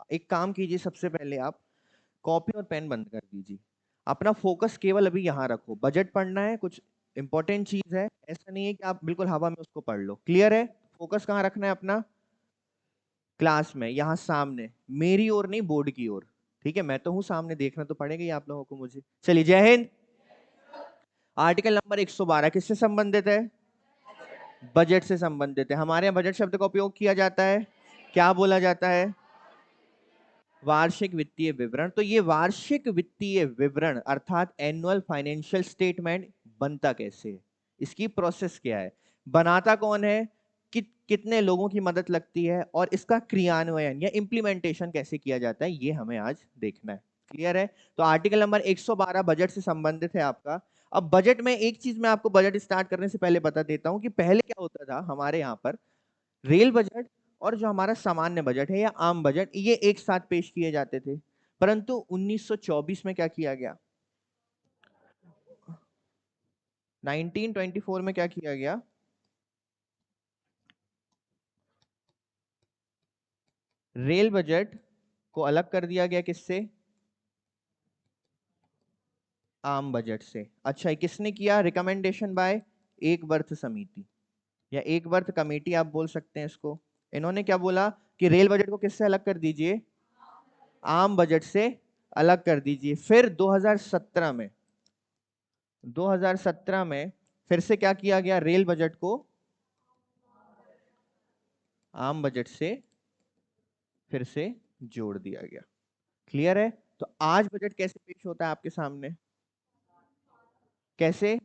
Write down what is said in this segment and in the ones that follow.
एक काम कीजिए, सबसे पहले आप कॉपी और पेन बंद कर दीजिए। अपना फोकस केवल अभी यहाँ रखो। बजट पढ़ना है, कुछ इंपॉर्टेंट चीज है, ऐसा नहीं है कि आप बिल्कुल हवा में उसको पढ़ लो। क्लियर है? फोकस कहाँ रखना है अपना? क्लास में, यहाँ सामने, मेरी ओर नहीं, बोर्ड की ओर। ठीक है, मैं तो हूँ सामने, देखना तो पड़ेगा ही आप लोगों को मुझे। चलिए, जय हिंद। आर्टिकल नंबर 112 किससे संबंधित है? बजट से संबंधित है। हमारे यहाँ बजट शब्द का उपयोग किया जाता है, क्या बोला जाता है? वार्षिक वित्तीय विवरण। तो ये वार्षिक वित्तीय विवरण अर्थात एनुअल फाइनेंशियल स्टेटमेंट बनता कैसे है, इसकी प्रोसेस क्या है, बनाता कौन है, कितने लोगों की मदद लगती है, और इसका क्रियान्वयन या इंप्लीमेंटेशन कैसे किया जाता है, ये हमें आज देखना है। क्लियर है? तो आर्टिकल नंबर 112 बजट से संबंधित है आपका। अब बजट में एक चीज मैं आपको बजट स्टार्ट करने से पहले बता देता हूं कि पहले क्या होता था हमारे यहाँ पर। रेल बजट और जो हमारा सामान्य बजट है या आम बजट, ये एक साथ पेश किए जाते थे। परंतु 1924 में क्या किया गया, 1924 में क्या किया गया, रेल बजट को अलग कर दिया गया। किससे? आम बजट से। अच्छा, किसने किया? रिकमेंडेशन बाय एक वर्ष समिति या एक वर्ष कमेटी आप बोल सकते हैं इसको। इन्होंने क्या बोला कि रेल बजट को किससे अलग कर दीजिए? आम बजट से अलग कर दीजिए। फिर 2017 में फिर से क्या किया गया, रेल बजट को आम बजट से फिर से जोड़ दिया गया। क्लियर है? तो आज बजट कैसे पेश होता है आपके सामने? कैसे?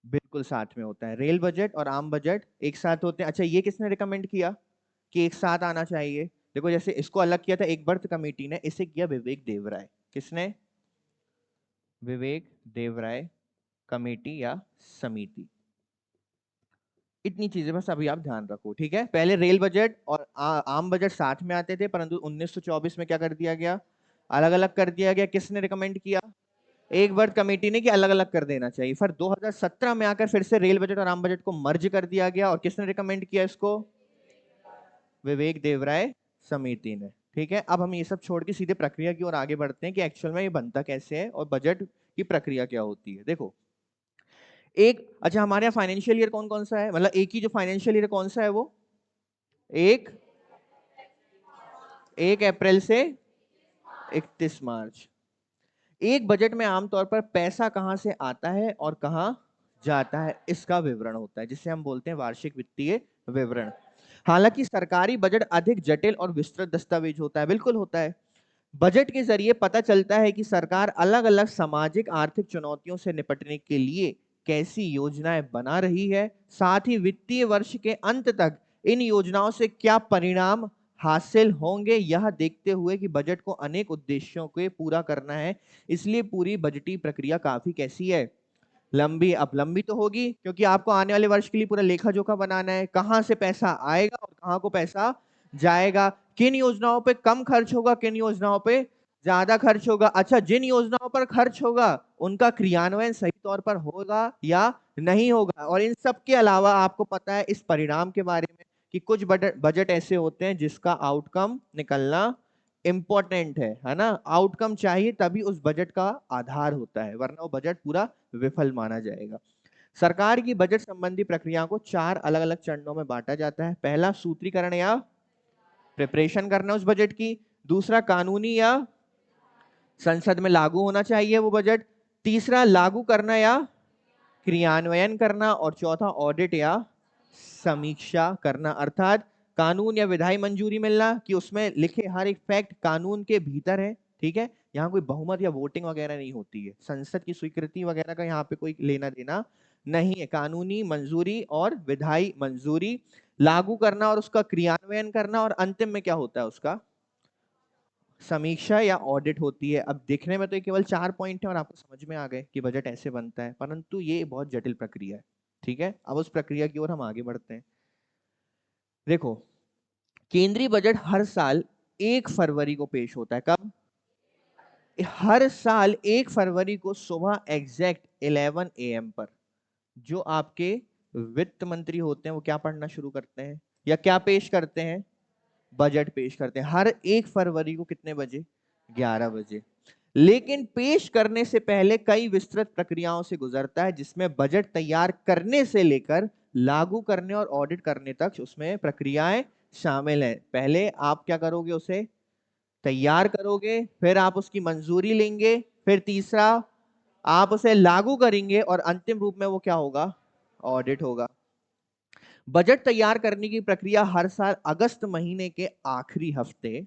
बिल्कुल साथ में होता है। रेल बजट और आम बजट एक साथ होते हैं। अच्छा, ये किसने रिकमेंड किया कि एक साथ आना चाहिए? देखो, जैसे इसको अलग किया था एक बर्थ कमेटी ने, इसे किया विवेक देवराय। किसने? विवेक देवराय कमेटी या समिति। इतनी चीजें बस अभी आप ध्यान रखो, ठीक है? पहले रेल बजट और आम बजट साथ में आते थे, परंतु 1924 में क्या कर दिया गया, अलग अलग कर दिया गया। किसने रिकमेंड किया? एक वर्ग कमेटी ने कि अलग अलग कर देना चाहिए। फिर 2017 में आकर फिर से रेल बजट और आम बजट को मर्ज कर दिया गया। और किसने रिकमेंड किया इसको? विवेक देवराय समिति ने। ठीक है, अब हम ये सब छोड़ के सीधे प्रक्रिया की ओर आगे बढ़ते हैं कि एक्चुअल में ये बनता कैसे है और बजट की प्रक्रिया क्या होती है। देखो, एक, अच्छा, हमारे यहाँ फाइनेंशियल ईयर कौन कौन सा है, मतलब एक ही जो फाइनेंशियल ईयर कौन सा है वो? एक 1 अप्रैल से 31 मार्च। एक बजट में आमतौर पर पैसा कहां से आता है और कहां जाता है, इसका विवरण होता है, जिसे हम बोलते हैं वार्षिक वित्तीय विवरण। हालांकि सरकारी बजट अधिक जटिल और विस्तृत दस्तावेज होता है, बिल्कुल होता है। बजट के जरिए पता चलता है कि सरकार अलग अलग सामाजिक आर्थिक चुनौतियों से निपटने के लिए कैसी योजनाएं बना रही है, साथ ही वित्तीय वर्ष के अंत तक इन योजनाओं से क्या परिणाम हासिल होंगे, यह देखते हुए कि बजट को अनेक उद्देश्यों को पूरा करना है। इसलिए पूरी बजटीय प्रक्रिया काफी कैसी है, लंबी। अब लंबी तो होगी क्योंकि आपको आने वाले वर्ष के लिए पूरा लेखा जोखा बनाना है, कहां से पैसा आएगा और कहां को पैसा जाएगा, किन योजनाओं पे कम खर्च होगा, किन योजनाओं पे ज्यादा खर्च होगा। अच्छा, जिन योजनाओं पर खर्च होगा उनका क्रियान्वयन सही तौर पर होगा या नहीं होगा। और इन सब के अलावा आपको पता है इस परिणाम के बारे में कि कुछ बजट बजट ऐसे होते हैं जिसका आउटकम निकलना इंपॉर्टेंट है ना। आउटकम चाहिए तभी उस बजट का आधार होता है, वरना वो बजट पूरा विफल माना जाएगा। सरकार की बजट संबंधी प्रक्रिया को 4 अलग अलग चरणों में बांटा जाता है। पहला, सूत्रीकरण या प्रिपरेशन करना उस बजट की। दूसरा, कानूनी या संसद में लागू होना चाहिए वो बजट। तीसरा, लागू करना या क्रियान्वयन करना। और चौथा, ऑडिट या समीक्षा करना, अर्थात कानून या विधायी मंजूरी मिलना कि उसमें लिखे हर एक फैक्ट कानून के भीतर है। ठीक है, यहाँ कोई बहुमत या वोटिंग वगैरह नहीं होती है, संसद की स्वीकृति वगैरह का यहाँ पे कोई लेना देना नहीं है। कानूनी मंजूरी और विधायी मंजूरी, लागू करना और उसका क्रियान्वयन करना, और अंतिम में क्या होता है उसका समीक्षा या ऑडिट होती है। अब देखने में तो ये केवल 4 पॉइंट है और आपको समझ में आ गए कि बजट ऐसे बनता है, परंतु ये बहुत जटिल प्रक्रिया है। ठीक है, अब उस प्रक्रिया की ओर हम आगे बढ़ते हैं। देखो, केंद्रीय बजट हर साल 1 फरवरी को पेश होता है। कब? हर साल 1 फरवरी को सुबह एग्जैक्ट 11 AM पर जो आपके वित्त मंत्री होते हैं वो क्या पढ़ना शुरू करते हैं या क्या पेश करते हैं? बजट पेश करते हैं हर 1 फरवरी को। कितने बजे? 11 बजे। लेकिन पेश करने से पहले कई विस्तृत प्रक्रियाओं से गुजरता है, जिसमें बजट तैयार करने से लेकर लागू करने और ऑडिट करने तक उसमें प्रक्रियाएं शामिल हैं। पहले आप क्या करोगे? उसे तैयार करोगे, फिर आप उसकी मंजूरी लेंगे, फिर तीसरा आप उसे लागू करेंगे और अंतिम रूप में वो क्या होगा? ऑडिट होगा। बजट तैयार करने की प्रक्रिया हर साल अगस्त महीने के आखिरी हफ्ते,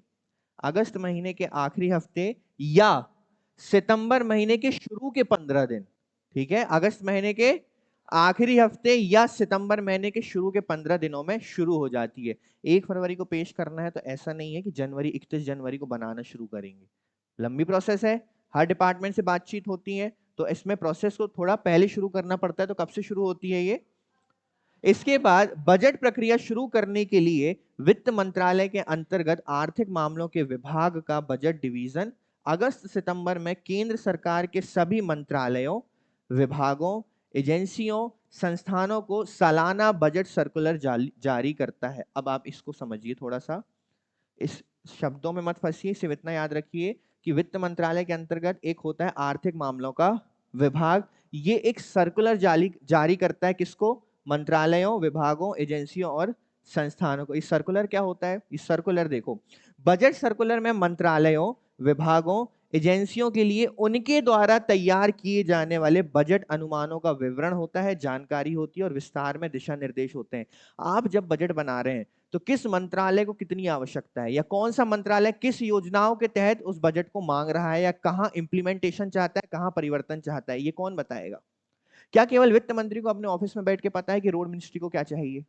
अगस्त महीने के आखिरी हफ्ते या सितंबर महीने के शुरू के 15 दिन, ठीक है, अगस्त महीने के आखिरी हफ्ते या सितंबर महीने के शुरू के 15 दिनों में शुरू हो जाती है। 1 फरवरी को पेश करना है तो ऐसा नहीं है कि जनवरी 31 जनवरी को बनाना शुरू करेंगे। लंबी प्रोसेस है, हर डिपार्टमेंट से बातचीत होती है, तो इसमें प्रोसेस को थोड़ा पहले शुरू करना पड़ता है। तो कब से शुरू होती है ये? इसके बाद बजट प्रक्रिया शुरू करने के लिए वित्त मंत्रालय के अंतर्गत आर्थिक मामलों के विभाग का बजट डिवीजन अगस्त सितंबर में केंद्र सरकार के सभी मंत्रालयों, विभागों, एजेंसियों, संस्थानों को सालाना बजट सर्कुलर जारी करता है। अब आप इसको समझिए थोड़ा सा, इस शब्दों में मत फंसिए, सिर्फ इतना याद रखिए कि वित्त मंत्रालय के अंतर्गत एक होता है आर्थिक मामलों का विभाग। ये एक सर्कुलर जारी करता है किसको? मंत्रालयों, विभागों, एजेंसियों और संस्थानों को। इस सर्कुलर क्या होता है? इस सर्कुलर देखो, बजट सर्कुलर में मंत्रालयों, विभागों, एजेंसियों के लिए उनके द्वारा तैयार किए जाने वाले बजट अनुमानों का विवरण होता है, जानकारी होती है और विस्तार में दिशा निर्देश होते हैं। आप जब बजट बना रहे हैं तो किस मंत्रालय को कितनी आवश्यकता है, या कौन सा मंत्रालय किस योजनाओं के तहत उस बजट को मांग रहा है, या कहां इंप्लीमेंटेशन चाहता है, कहां परिवर्तन चाहता है, ये कौन बताएगा? क्या केवल वित्त मंत्री को अपने ऑफिस में बैठ के पता है कि रोड मिनिस्ट्री को क्या चाहिए?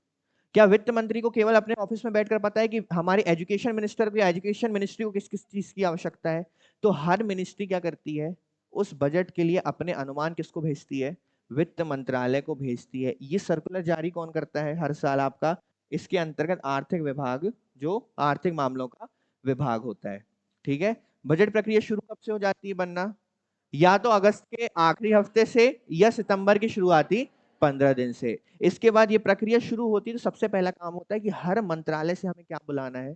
क्या वित्त मंत्री को केवल अपने ऑफिस में बैठकर पता है कि हमारे एजुकेशन मिनिस्टर को या एजुकेशन मिनिस्ट्री को किस किस चीज की आवश्यकता है? तो हर मिनिस्ट्री क्या करती है? उस बजट के लिए अपने अनुमान किसको भेजती है? वित्त मंत्रालय को भेजती है। ये सर्कुलर जारी कौन करता है हर साल आपका? इसके अंतर्गत आर्थिक विभाग, जो आर्थिक मामलों का विभाग होता है। ठीक है, बजट प्रक्रिया शुरू कब से हो जाती है बनना? या तो अगस्त के आखिरी हफ्ते से या सितंबर की शुरुआती 15 दिन से। इसके बाद ये प्रक्रिया शुरू होती है तो सबसे पहला काम होता है कि हर मंत्रालय से हमें क्या बुलाना है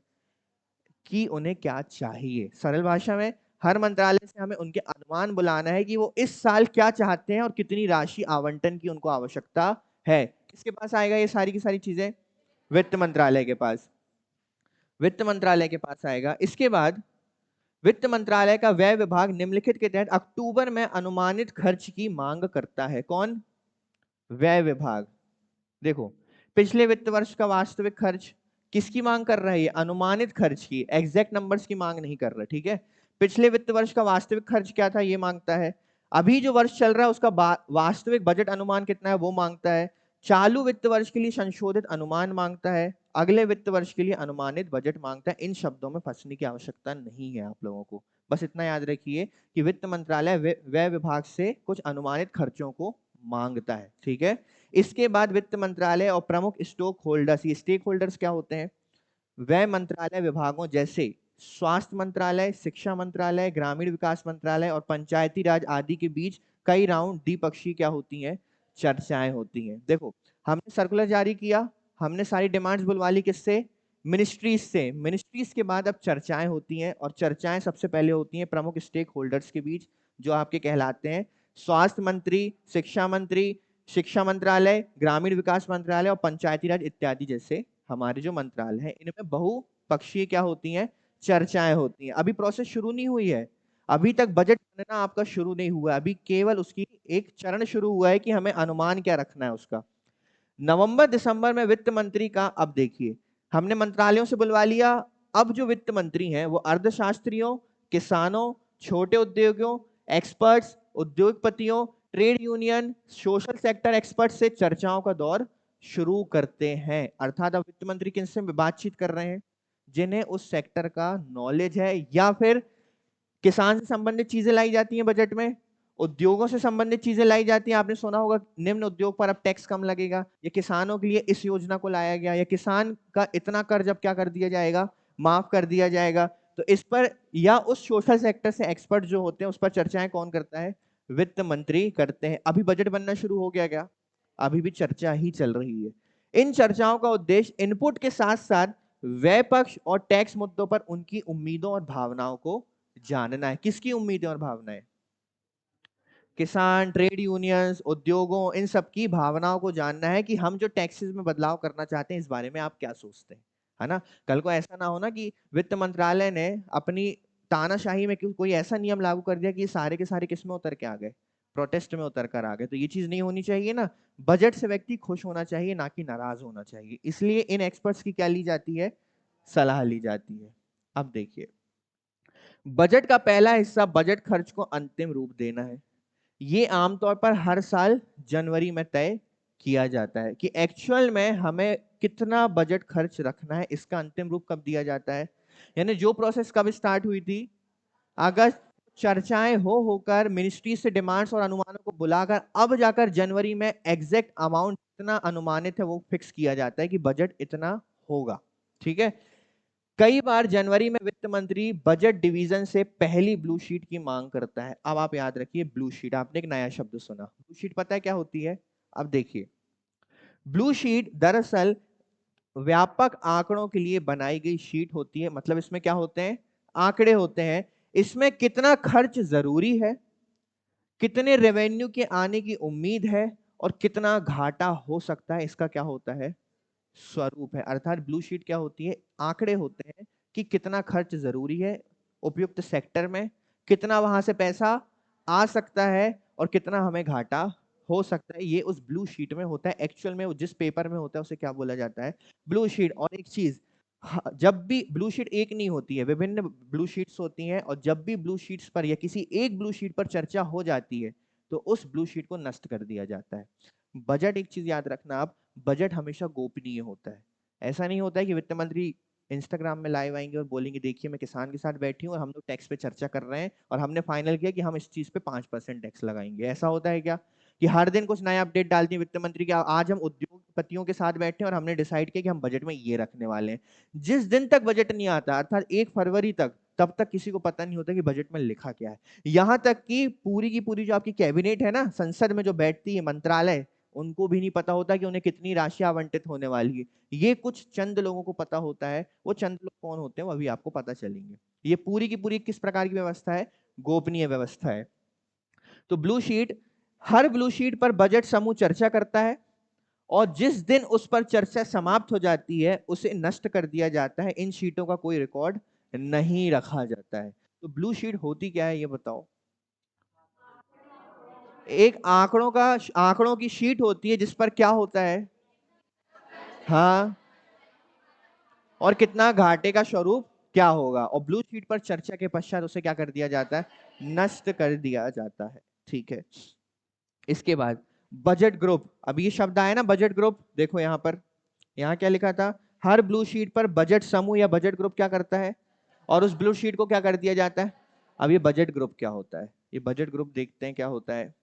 कि उन्हें क्या चाहिए। सरल भाषा में, हर मंत्रालय से हमें उनके अनुमान बुलाना है कि वो इस साल क्या चाहते हैं और कितनी राशि आवंटन की उनको आवश्यकता है। किसके पास आएगा ये सारी की सारी चीजें? वित्त मंत्रालय के पास। वित्त मंत्रालय के पास आएगा। इसके बाद वित्त मंत्रालय का व्यय विभाग निम्नलिखित के तहत अक्टूबर में अनुमानित खर्च की मांग करता है। कौन? व्यय विभाग। देखो, पिछले वित्त वर्ष का वास्तविक खर्च किसकी मांग कर रहा है? ये अनुमानित खर्च की, एग्जैक्ट नंबर्स की मांग नहीं कर रहा। ठीक है, पिछले वित्त वर्ष का वास्तविक खर्च क्या था ये मांगता है। अभी जो वर्ष चल रहा है उसका वास्तविक बजट अनुमान कितना है वो मांगता है। चालू वित्त वर्ष के लिए संशोधित अनुमान मांगता है। अगले वित्त वर्ष के लिए अनुमानित बजट मांगता है। इन शब्दों में फंसने की आवश्यकता नहीं है आप लोगों को। बस इतना याद रखिए कि वित्त मंत्रालय व्यय विभाग से कुछ अनुमानित खर्चों को मांगता है। ठीक है, इसके बाद वित्त मंत्रालय और प्रमुख स्टॉक होल्डर्स, ये स्टेक होल्डर्स क्या होते हैं? व्यय मंत्रालय विभागों जैसे स्वास्थ्य मंत्रालय, शिक्षा मंत्रालय, ग्रामीण विकास मंत्रालय और पंचायती राज आदि के बीच कई राउंड द्विपक्षीय क्या होती हैं? चर्चाएं होती हैं। देखो, हमने सर्कुलर जारी किया, हमने सारी डिमांड्स बुलवा ली, किससे? मिनिस्ट्रीज से। मिनिस्ट्रीज के बाद अब चर्चाएं होती हैं, और चर्चाएं सबसे पहले होती हैं प्रमुख स्टेक होल्डर्स के बीच, जो आपके कहलाते हैं स्वास्थ्य मंत्री, शिक्षा मंत्री, शिक्षा मंत्रालय, ग्रामीण विकास मंत्रालय और पंचायती राज इत्यादि जैसे हमारे जो मंत्रालय हैं, इनमें बहुपक्षीय क्या होती हैं? चर्चाएं होती हैं। अभी प्रोसेस शुरू नहीं हुई है, अभी तक बजट बनना आपका शुरू नहीं हुआ, अभी केवल उसकी एक चरण शुरू हुआ है कि हमें अनुमान क्या रखना है उसका। नवंबर दिसंबर में वित्त मंत्री का, अब देखिए, हमने मंत्रालयों से बुलवा लिया। अब जो वित्त मंत्री हैं वो अर्थशास्त्रियों, किसानों, छोटे उद्योगों, एक्सपर्ट्स, उद्योगपतियों, trade union, social sector expert से चर्चाओं का दौर शुरू करते हैं। अर्थात अब वित्त मंत्री किनसे बातचीत कर रहे हैं? जिन्हें उस सेक्टर का नॉलेज है, या फिर किसान से संबंधित चीजें लाई जाती हैं बजट में, उद्योगों से संबंधित चीजें लाई जाती हैं। आपने सुना होगा निम्न उद्योग पर अब टैक्स कम लगेगा, या किसानों के लिए इस योजना को लाया गया, या किसान का इतना कर्ज अब क्या कर दिया जाएगा? माफ कर दिया जाएगा। तो इस पर या उस सोशल सेक्टर से एक्सपर्ट जो होते हैं उस पर चर्चाएं कौन करता है? वित्त मंत्री करते हैं। अभी बजट बनना शुरू हो गया क्या? अभी भी चर्चा ही चल रही है। इन चर्चाओं का उद्देश्य इनपुट के साथ साथ व्यय पक्ष और टैक्स मुद्दों पर उनकी उम्मीदों और भावनाओं को जानना है। किसकी उम्मीदें और भावनाएं? किसान, ट्रेड यूनियंस, उद्योगों, इन सब की भावनाओं को जानना है कि हम जो टैक्सेस में बदलाव करना चाहते हैं इस बारे में आप क्या सोचते हैं, है ना। कल को ऐसा ना हो ना कि वित्त मंत्रालय ने अपनी तानाशाही में कोई ऐसा नियम लागू कर दिया कि सारे के सारे किस में उतर के आ गए, प्रोटेस्ट में उतर कर आ गए। तो ये चीज नहीं होनी चाहिए ना। बजट से व्यक्ति खुश होना चाहिए, ना कि नाराज होना चाहिए। इसलिए इन एक्सपर्ट्स की क्या ली जाती है? सलाह ली जाती है। अब देखिए, बजट का पहला हिस्सा बजट खर्च को अंतिम रूप देना है। ये आमतौर पर हर साल जनवरी में तय किया जाता है कि एक्चुअल में हमें कितना बजट खर्च रखना है। इसका अंतिम रूप कब दिया जाता है? यानी जो प्रोसेस कब स्टार्ट हुई थी, अगस्त, चर्चाएं हो होकर मिनिस्ट्री से डिमांड्स और अनुमानों को बुलाकर अब जाकर जनवरी में एग्जैक्ट अमाउंट इतना अनुमानित है वो फिक्स किया जाता है कि बजट इतना होगा। ठीक है। कई बार जनवरी में वित्त मंत्री बजट डिवीजन से पहली ब्लू शीट की मांग करता है। अब आप याद रखिए, ब्लू शीट, आपने एक नया शब्द सुना। ब्लू शीट पता है क्या होती है? अब देखिए, ब्लू शीट दरअसल व्यापक आंकड़ों के लिए बनाई गई शीट होती है। मतलब इसमें क्या होते हैं? आंकड़े होते हैं। इसमें कितना खर्च जरूरी है, कितने रेवेन्यू के आने की उम्मीद है और कितना घाटा हो सकता है, इसका क्या होता है? स्वरूप है। अर्थात ब्लू शीट क्या होती है? आंकड़े होते हैं कि कितना खर्च जरूरी है उपयुक्त सेक्टर में, कितना वहां से पैसा आ सकता है और कितना हमें घाटा हो सकता है। ये उस ब्लू शीट में होता है। एक्चुअल में जिस पेपर में होता है उसे क्या बोला जाता है? Blue sheet. और एक चीज, जब भी ब्लू शीट एक नहीं होती है, विभिन्न ब्लू शीट्स होती हैं, और जब भी ब्लू शीट्स पर या किसी एक ब्लू शीट पर चर्चा हो जाती है तो उस ब्लू शीट को नष्ट कर दिया जाता है। बजट, एक चीज याद रखना आप, बजट हमेशा गोपनीय होता है। ऐसा नहीं होता है कि वित्त मंत्री इंस्टाग्राम में लाइव आएंगे और बोलेंगे देखिए मैं किसान के साथ बैठी हूँ और हम लोग टैक्स पे चर्चा कर रहे हैं और हमने फाइनल किया कि हम इस चीज पे 5% टैक्स लगाएंगे। ऐसा होता है क्या कि हर दिन कुछ नया अपडेट डालती है वित्त मंत्री की, आज हम उद्योगपतियों के साथ बैठे हैं और हमने डिसाइड किया कि हम बजट में ये रखने वाले हैं। जिस दिन तक बजट नहीं आता, अर्थात 1 फरवरी तक, तब तक किसी को पता नहीं होता कि बजट में लिखा क्या है। यहां तक कि पूरी की पूरी जो आपकी कैबिनेट है ना, संसद में जो बैठती है, मंत्रालय, उनको भी नहीं पता होता कि उन्हें कितनी राशि आवंटित होने वाली है। ये कुछ चंद लोगों को पता होता है। वो चंद लोग कौन होते हैं वो अभी आपको पता चलेंगे। ये पूरी की पूरी किस प्रकार की व्यवस्था है? गोपनीय व्यवस्था है। तो ब्लू शीट, हर ब्लू शीट पर बजट समूह चर्चा करता है और जिस दिन उस पर चर्चा समाप्त हो जाती है उसे नष्ट कर दिया जाता है। इन शीटों का कोई रिकॉर्ड नहीं रखा जाता है। तो ब्लू शीट होती क्या है ये बताओ? एक आंकड़ों की शीट होती है जिस पर क्या होता है? हाँ, और कितना घाटे का स्वरूप क्या होगा, और ब्लू शीट पर चर्चा के पश्चात उसे क्या कर दिया जाता है? नष्ट कर दिया जाता है। ठीक है। इसके बाद बजट ग्रुप। अब ये शब्द आया ना, बजट ग्रुप, देखो यहां पर, यहां क्या लिखा था? हर ब्लू शीट पर बजट समूह या बजट ग्रुप क्या करता है, और उस ब्लू शीट को क्या कर दिया जाता है? अब ये बजट ग्रुप क्या होता है? ये बजट ग्रुप देखते हैं क्या होता है।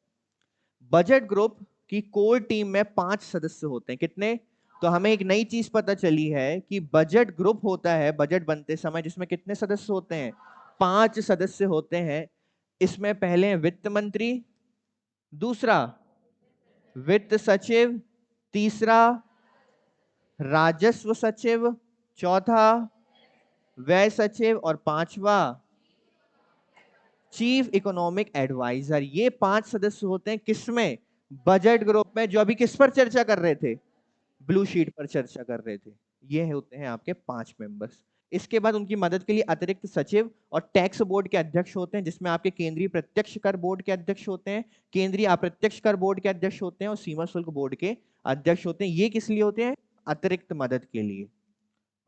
बजट ग्रुप की कोर टीम में 5 सदस्य होते हैं। कितने? तो हमें एक नई चीज पता चली है कि बजट ग्रुप होता है बजट बनते समय, जिसमें कितने सदस्य होते हैं? 5 सदस्य होते हैं। इसमें पहले वित्त मंत्री, दूसरा वित्त सचिव, तीसरा राजस्व सचिव, चौथा व्यय सचिव और पांचवा चीफ इकोनॉमिक एडवाइजर। ये 5 सदस्य होते हैं किसमें? बजट ग्रुप में, जो अभी किस पर चर्चा कर रहे थे? ब्लू शीट पर चर्चा कर रहे थे। ये होते हैं आपके 5 मेंबर्स। इसके बाद उनकी मदद के लिए अतिरिक्त सचिव और टैक्स बोर्ड के अध्यक्ष होते हैं, जिसमें आपके केंद्रीय प्रत्यक्ष कर बोर्ड के अध्यक्ष होते हैं, केंद्रीय अप्रत्यक्ष कर बोर्ड के अध्यक्ष होते हैं और सीमा शुल्क बोर्ड के अध्यक्ष होते हैं। ये किस लिए होते हैं? अतिरिक्त मदद के लिए,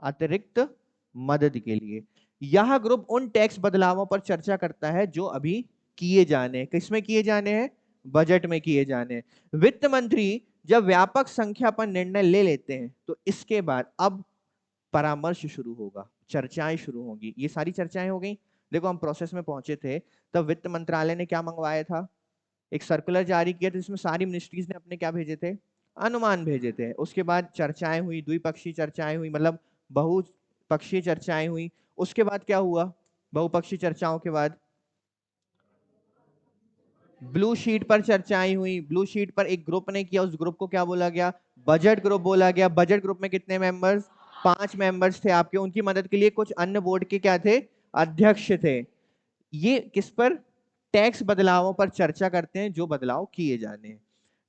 अतिरिक्त मदद के लिए। यह ग्रुप उन टैक्स बदलावों पर चर्चा करता है जो अभी किए जाने हैं। किसमें किए जाने हैं? बजट में किए जाने हैं। वित्त मंत्री जब व्यापक संख्या पर निर्णय ले लेते हैं तो इसके बाद अब परामर्श शुरू होगा, चर्चाएं शुरू होंगी। ये सारी चर्चाएं हो गई। देखो हम प्रोसेस में पहुंचे थे, तब वित्त मंत्रालय ने क्या मंगवाया था? एक सर्कुलर जारी किया था जिसमें सारी मिनिस्ट्रीज ने अपने क्या भेजे थे? अनुमान भेजे थे। उसके बाद चर्चाएं हुई, द्विपक्षीय चर्चाएं हुई, मतलब बहुपक्षीय चर्चाएं हुई। उसके बाद क्या हुआ? बहुपक्षीय चर्चाओं के बाद ब्लू शीट पर चर्चाएं हुई। ब्लू शीट पर एक ग्रुप ने किया, उस ग्रुप को क्या बोला गया? बजट ग्रुप बोला गया। बजट ग्रुप में कितने मेंबर्स? 5 मेंबर्स थे आपके, उनकी मदद के लिए कुछ अन्य बोर्ड के क्या थे, अध्यक्ष थे। ये किस पर, टैक्स बदलावों पर चर्चा करते हैं जो बदलाव किए जाने हैं।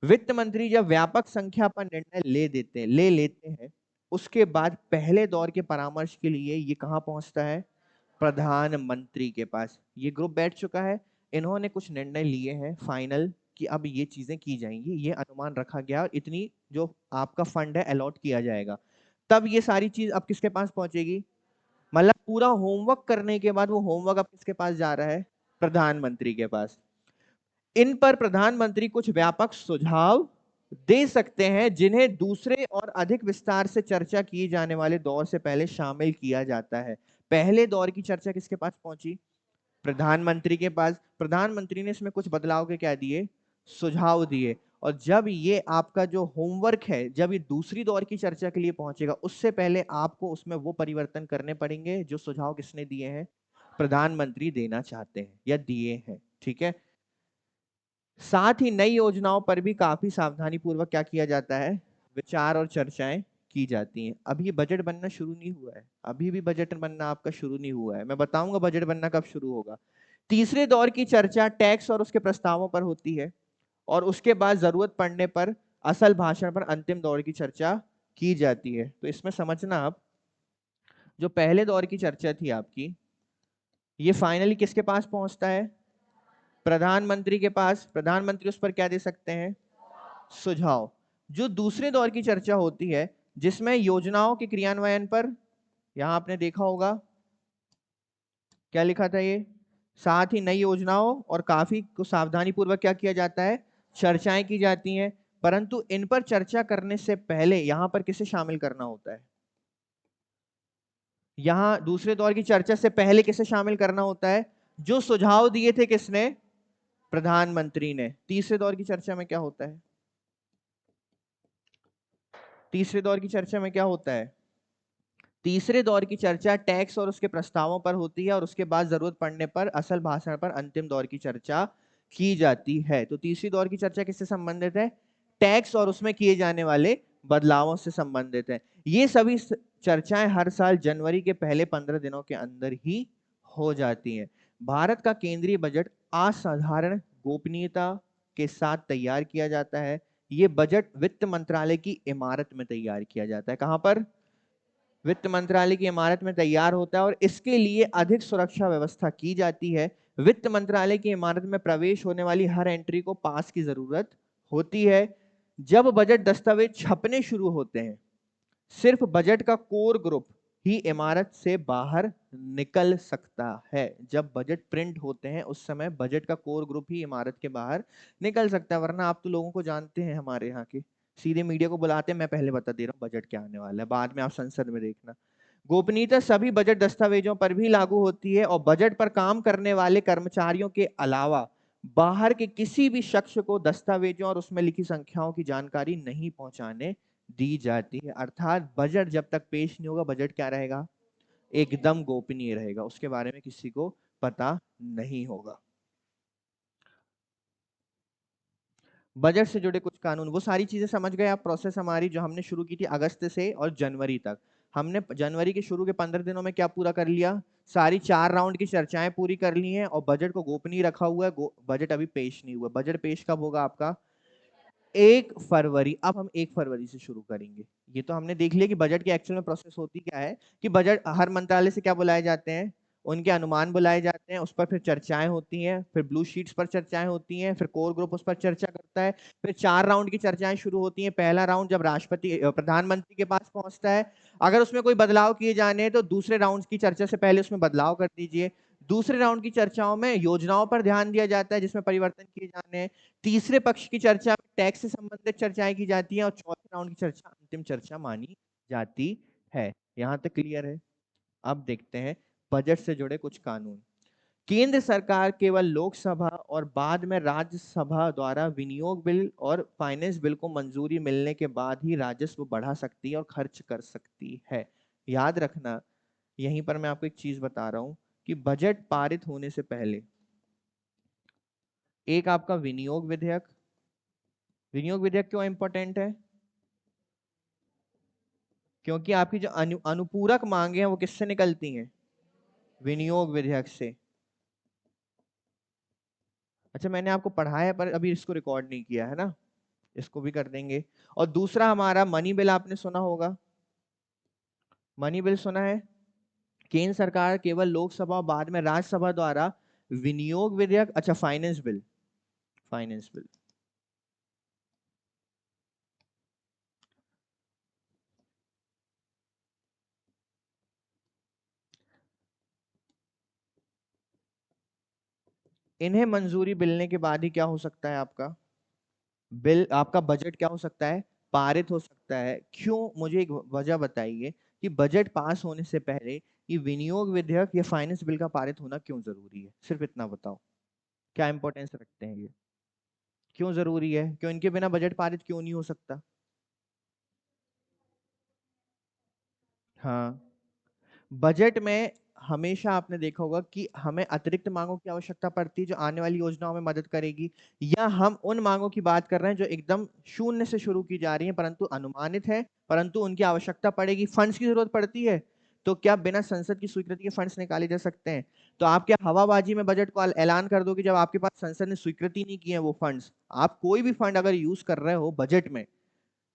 वित्त मंत्री जब व्यापक संख्या पर निर्णय ले लेते हैं, उसके बाद पहले दौर के परामर्श के लिए ये कहां पहुंचता है, प्रधानमंत्री के पास। ये ग्रुप बैठ चुका है, इन्होंने कुछ निर्णय लिए हैं फाइनल कि अब ये चीजें की जाएंगी, ये अनुमान रखा गया और इतनी जो आपका फंड है अलॉट किया जाएगा। तब ये सारी चीज अब किसके पास पहुंचेगी, मतलब पूरा होमवर्क करने के बाद वो होमवर्क अब किसके पास जा रहा है, प्रधानमंत्री के पास। इन पर प्रधानमंत्री कुछ व्यापक सुझाव दे सकते हैं जिन्हें दूसरे और अधिक विस्तार से चर्चा किए जाने वाले दौर से पहले शामिल किया जाता है। पहले दौर की चर्चा किसके पास पहुंची, प्रधानमंत्री के पास। प्रधानमंत्री ने इसमें कुछ बदलाव के क्या दिए, सुझाव दिए। और जब ये आपका जो होमवर्क है, जब ये दूसरी दौर की चर्चा के लिए पहुंचेगा, उससे पहले आपको उसमें वो परिवर्तन करने पड़ेंगे जो सुझाव किसने दिए हैं, प्रधानमंत्री देना चाहते हैं या दिए हैं। ठीक है। साथ ही नई योजनाओं पर भी काफी सावधानी पूर्वक क्या किया जाता है, विचार और चर्चाएं की जाती हैं। अभी बजट बनना शुरू नहीं हुआ है, अभी भी बजट बनना आपका शुरू नहीं हुआ है। मैं बताऊंगा बजट बनना कब शुरू होगा। तीसरे दौर की चर्चा टैक्स और उसके प्रस्तावों पर होती है, और उसके बाद जरूरत पड़ने पर असल भाषण पर अंतिम दौर की चर्चा की जाती है। तो इसमें समझना आप, जो पहले दौर की चर्चा थी आपकी, ये फाइनली किसके पास पहुंचता है, प्रधानमंत्री के पास। प्रधानमंत्री उस पर क्या दे सकते हैं, सुझाव। जो दूसरे दौर की चर्चा होती है, जिसमें योजनाओं के क्रियान्वयन पर, यहां आपने देखा होगा क्या लिखा था ये, साथ ही नई योजनाओं और काफी को सावधानी पूर्वक क्या किया जाता है, चर्चाएं की जाती हैं। परंतु इन पर चर्चा करने से पहले यहां पर किसे शामिल करना होता है, यहां दूसरे दौर की चर्चा से पहले किसे शामिल करना होता है, जो सुझाव दिए थे किसने, प्रधानमंत्री ने। तीसरे दौर की चर्चा में क्या होता है, तीसरे दौर की चर्चा में क्या होता है, तीसरे दौर की चर्चा टैक्स और उसके प्रस्तावों पर होती है, और उसके बाद जरूरत पड़ने पर असल भाषण पर अंतिम दौर की चर्चा की जाती है। तो तीसरी दौर की चर्चा किससे संबंधित है, टैक्स और उसमें किए जाने वाले बदलावों से संबंधित है। ये सभी चर्चाएं हर साल जनवरी के पहले 15 दिनों के अंदर ही हो जाती हैं। भारत का केंद्रीय बजट असाधारण गोपनीयता के साथ तैयार किया जाता है। ये बजट वित्त मंत्रालय की इमारत में तैयार किया जाता है। कहां पर, वित्त मंत्रालय की इमारत में तैयार होता है, और इसके लिए अधिक सुरक्षा व्यवस्था की जाती है। वित्त मंत्रालय की इमारत में प्रवेश होने वाली हर एंट्री को पास की जरूरत होती है। जब बजट दस्तावेज छपने शुरू होते हैं, सिर्फ बजट का कोर ग्रुप ही इमारत से बाहर निकल सकता है। जब बजट प्रिंट होते हैं उस समय बजट का कोर ग्रुप ही इमारत के बाहर निकल सकता है, वरना आप तो लोगों को जानते हैं हमारे यहाँ के, सीधे मीडिया को बुलाते हैं। मैं पहले बता दे रहा हूँ बजट क्या आने वाला है, बाद में आप संसद में देखना। गोपनीयता सभी बजट दस्तावेजों पर भी लागू होती है, और बजट पर काम करने वाले कर्मचारियों के अलावा बाहर के किसी भी शख्स को दस्तावेजों और उसमें लिखी संख्याओं की जानकारी नहीं पहुंचाने दी जाती है। अर्थात बजट जब तक पेश नहीं होगा, बजट क्या रहेगा, एकदम गोपनीय रहेगा, उसके बारे में किसी को पता नहीं होगा। बजट से जुड़े कुछ कानून, वो सारी चीजें समझ गए आप, प्रोसेस हमारी जो हमने शुरू की थी अगस्त से और जनवरी तक। हमने जनवरी के शुरू के 15 दिनों में क्या पूरा कर लिया, सारी 4 राउंड की चर्चाएं पूरी कर ली हैं, और बजट को गोपनीय रखा हुआ है। बजट अभी पेश नहीं हुआ। बजट पेश कब होगा आपका, 1 फरवरी। अब हम 1 फरवरी से शुरू करेंगे। ये तो हमने देख लिया कि बजट की एक्चुअल में प्रोसेस होती क्या है, कि बजट हर मंत्रालय से क्या बुलाए जाते हैं, उनके अनुमान बुलाए जाते हैं, उस पर फिर चर्चाएं होती हैं, फिर ब्लू शीट्स पर चर्चाएं होती हैं, फिर कोर ग्रुप उस पर चर्चा करता है, फिर 4 राउंड की चर्चाएं शुरू होती हैं। पहला राउंड जब राष्ट्रपति प्रधानमंत्री के पास पहुंचता है, अगर उसमें कोई बदलाव किए जाने हैं तो दूसरे राउंड की चर्चा से पहले उसमें बदलाव कर दीजिए। दूसरे राउंड की चर्चाओं में योजनाओं पर ध्यान दिया जाता है जिसमें परिवर्तन किए जाने हैं। तीसरे पक्ष की चर्चा में टैक्स से संबंधित चर्चाएं की जाती हैं, और चौथे राउंड की चर्चा अंतिम चर्चा मानी जाती है। यहां तक क्लियर है। अब देखते हैं बजट से जुड़े कुछ कानून। केंद्र सरकार केवल लोकसभा और बाद में राज्यसभा द्वारा विनियोग बिल और फाइनेंस बिल को मंजूरी मिलने के बाद ही राजस्व बढ़ा सकती है और खर्च कर सकती है। याद रखना, यहीं पर मैं आपको एक चीज बता रहा हूं कि बजट पारित होने से पहले एक आपका विनियोग विधेयक, विनियोग विधेयक क्यों इंपॉर्टेंट है, क्योंकि आपकी जो अनुपूरक मांगे हैं वो किससे निकलती हैं? विनियोग विधेयक से। अच्छा, मैंने आपको पढ़ाया है पर अभी इसको रिकॉर्ड नहीं किया है ना, इसको भी कर देंगे। और दूसरा हमारा मनी बिल, आपने सुना होगा, मनी बिल सुना है? केंद्र सरकार केवल लोकसभा और बाद में राज्यसभा द्वारा विनियोग विधेयक, अच्छा फाइनेंस बिल, फाइनेंस बिल। इन्हें मंजूरी मिलने के बाद ही क्या हो सकता है आपका बिल, आपका बजट क्या हो सकता है? पारित हो सकता है। क्यों? मुझे एक वजह बताइए कि बजट पास होने से पहले ये विनियोग विधेयक या फाइनेंस बिल का पारित होना क्यों जरूरी है? सिर्फ इतना बताओ, क्या इंपॉर्टेंस रखते हैं ये? क्यों जरूरी है? क्यों इनके बिना बजट पारित क्यों नहीं हो सकता? हाँ, बजट में हमेशा आपने देखा होगा कि हमें अतिरिक्त मांगों की आवश्यकता पड़ती है जो आने वाली योजनाओं में मदद करेगी, या हम उन मांगों की बात कर रहे हैं जो एकदम शून्य से शुरू की जा रही हैं परंतु अनुमानित है, परंतु उनकी आवश्यकता पड़ेगी, फंड्स की जरूरत पड़ती है। तो क्या बिना संसद की स्वीकृति के फंड्स निकाले जा सकते हैं? तो आप क्या हवाबाजी में बजट को ऐलान कर दोगे जब आपके पास संसद ने स्वीकृति नहीं की है वो फंड्स? आप कोई भी फंड अगर यूज कर रहे हो बजट में,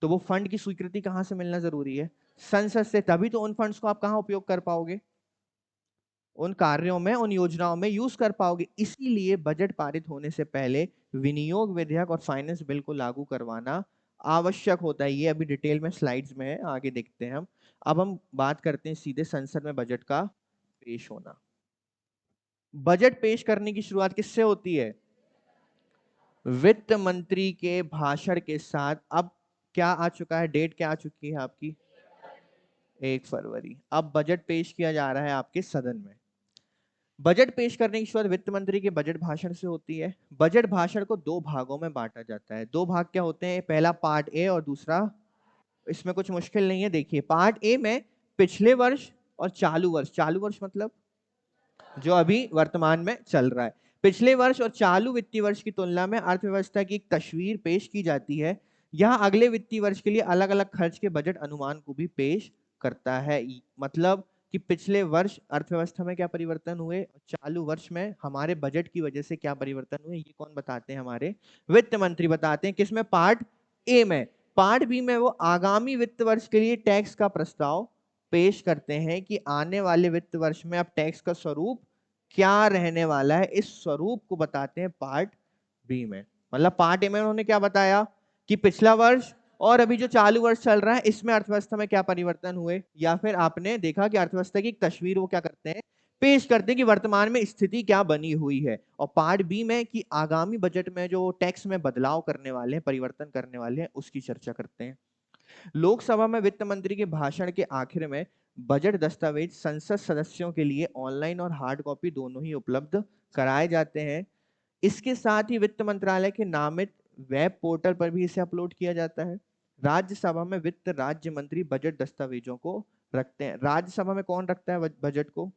तो वो फंड की स्वीकृति कहां से मिलना जरूरी है? संसद से। तभी तो उन फंड्स को आप कहां उपयोग कर पाओगे? उन कार्यों में, उन योजनाओं में यूज कर पाओगे। इसीलिए बजट पारित होने से पहले विनियोग विधेयक और फाइनेंस बिल को लागू करवाना आवश्यक होता है। ये अभी डिटेल में स्लाइड्स में है, आगे देखते हैं हम। अब हम बात करते हैं सीधे संसद में बजट का पेश होना। बजट पेश करने की शुरुआत किससे होती है? वित्त मंत्री के भाषण के साथ। अब क्या आ चुका है, डेट क्या आ चुकी है आपकी? 1 फरवरी। अब बजट पेश किया जा रहा है आपके सदन में। बजट पेश करने की शुरुआत वित्त मंत्री के बजट भाषण से होती है। बजट भाषण को दो भागों में बांटा जाता है। दो भाग क्या होते हैं? पहला पार्ट ए और दूसरा, इसमें कुछ मुश्किल नहीं है। देखिए, पार्ट ए में पिछले वर्ष और चालू वर्ष, चालू वर्ष मतलब जो अभी वर्तमान में चल रहा है, पिछले वर्ष और चालू वित्तीय वर्ष की तुलना में अर्थव्यवस्था की एक तस्वीर पेश की जाती है। यह अगले वित्तीय वर्ष के लिए अलग अलग खर्च के बजट अनुमान को भी पेश करता है। मतलब कि पिछले वर्ष अर्थव्यवस्था में क्या परिवर्तन हुए, चालू वर्ष में हमारे बजट की वजह से क्या परिवर्तन हुए, ये कौन बताते हैं? हमारे वित्त मंत्री बताते हैं। किसमें? पार्ट ए में। पार्ट बी में वो आगामी वित्त वर्ष के लिए टैक्स का प्रस्ताव पेश करते हैं कि आने वाले वित्त वर्ष में अब टैक्स का स्वरूप क्या रहने वाला है। इस स्वरूप को बताते हैं पार्ट बी में। मतलब पार्ट ए में उन्होंने क्या बताया कि पिछला वर्ष और अभी जो चालू वर्ष चल रहा है इसमें अर्थव्यवस्था में क्या परिवर्तन हुए, या फिर आपने देखा कि अर्थव्यवस्था की एक तस्वीर वो क्या करते हैं, पेश करते हैं कि वर्तमान में स्थिति क्या बनी हुई है। और पार्ट बी में कि आगामी बजट में जो टैक्स में बदलाव करने वाले हैं, परिवर्तन करने वाले हैं, उसकी चर्चा करते हैं। लोकसभा में वित्त मंत्री के भाषण के आखिर में बजट दस्तावेज संसद सदस्यों के लिए ऑनलाइन और हार्ड कॉपी दोनों ही उपलब्ध कराए जाते हैं। इसके साथ ही वित्त मंत्रालय के नामित वेब पोर्टल पर भी इसे अपलोड किया जाता है। राज्यसभा में वित्त राज्य मंत्री बजट दस्तावेजों को रखते हैं। राज्यसभा में कौन रखता है बजट को?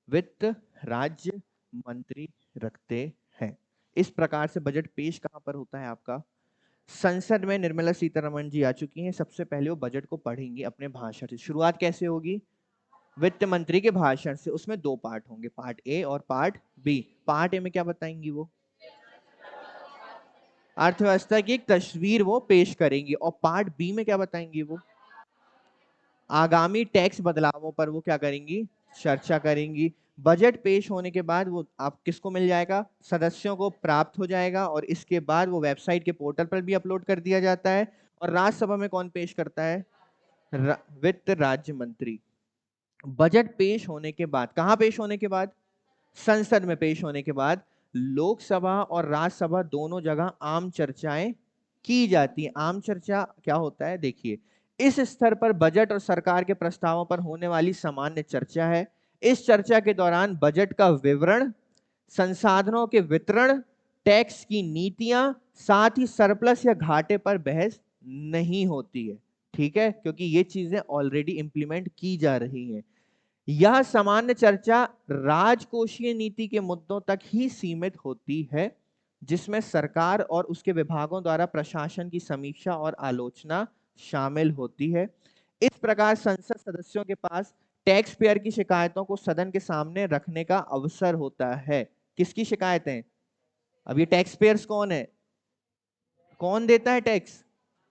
वित्त राज्य मंत्री रखते हैं। इस प्रकार से बजट पेश कहां पर होता है आपका? संसद में। निर्मला सीतारमण जी आ चुकी हैं। सबसे पहले वो बजट को पढ़ेंगी अपने भाषण से। शुरुआत कैसे होगी? वित्त मंत्री के भाषण से। उसमें दो पार्ट होंगे, पार्ट ए और पार्ट बी। पार्ट ए में क्या बताएंगी वो? अर्थव्यवस्था की एक तस्वीर वो पेश करेंगी। और पार्ट बी में क्या बताएंगी वो? आगामी टैक्स बदलावों पर वो क्या करेंगी? चर्चा करेंगी। बजट पेश होने के बाद वो आप किसको मिल जाएगा? सदस्यों को प्राप्त हो जाएगा, और इसके बाद वो वेबसाइट के पोर्टल पर भी अपलोड कर दिया जाता है। और राज्यसभा में कौन पेश करता है? वित्त राज्य मंत्री। बजट पेश होने के बाद कहां पेश होने के बाद? संसद में पेश होने के बाद लोकसभा और राज्यसभा दोनों जगह आम चर्चाएं की जाती हैं। आम चर्चा क्या होता है? देखिए, इस स्तर पर बजट और सरकार के प्रस्तावों पर होने वाली सामान्य चर्चा है। इस चर्चा के दौरान बजट का विवरण, संसाधनों के वितरण, टैक्स की नीतियां, साथ ही सरप्लस या घाटे पर बहस नहीं होती है। ठीक है, क्योंकि ये चीजें ऑलरेडी इंप्लीमेंट की जा रही हैं। यह सामान्य चर्चा राजकोषीय नीति के मुद्दों तक ही सीमित होती है, जिसमें सरकार और उसके विभागों द्वारा प्रशासन की समीक्षा और आलोचना शामिल होती है। इस प्रकार संसद सदस्यों के पास टैक्स पेयर की शिकायतों को सदन के सामने रखने का अवसर होता है। किसकी शिकायतें? अब ये टैक्स पेयर्स कौन है? कौन देता है टैक्स?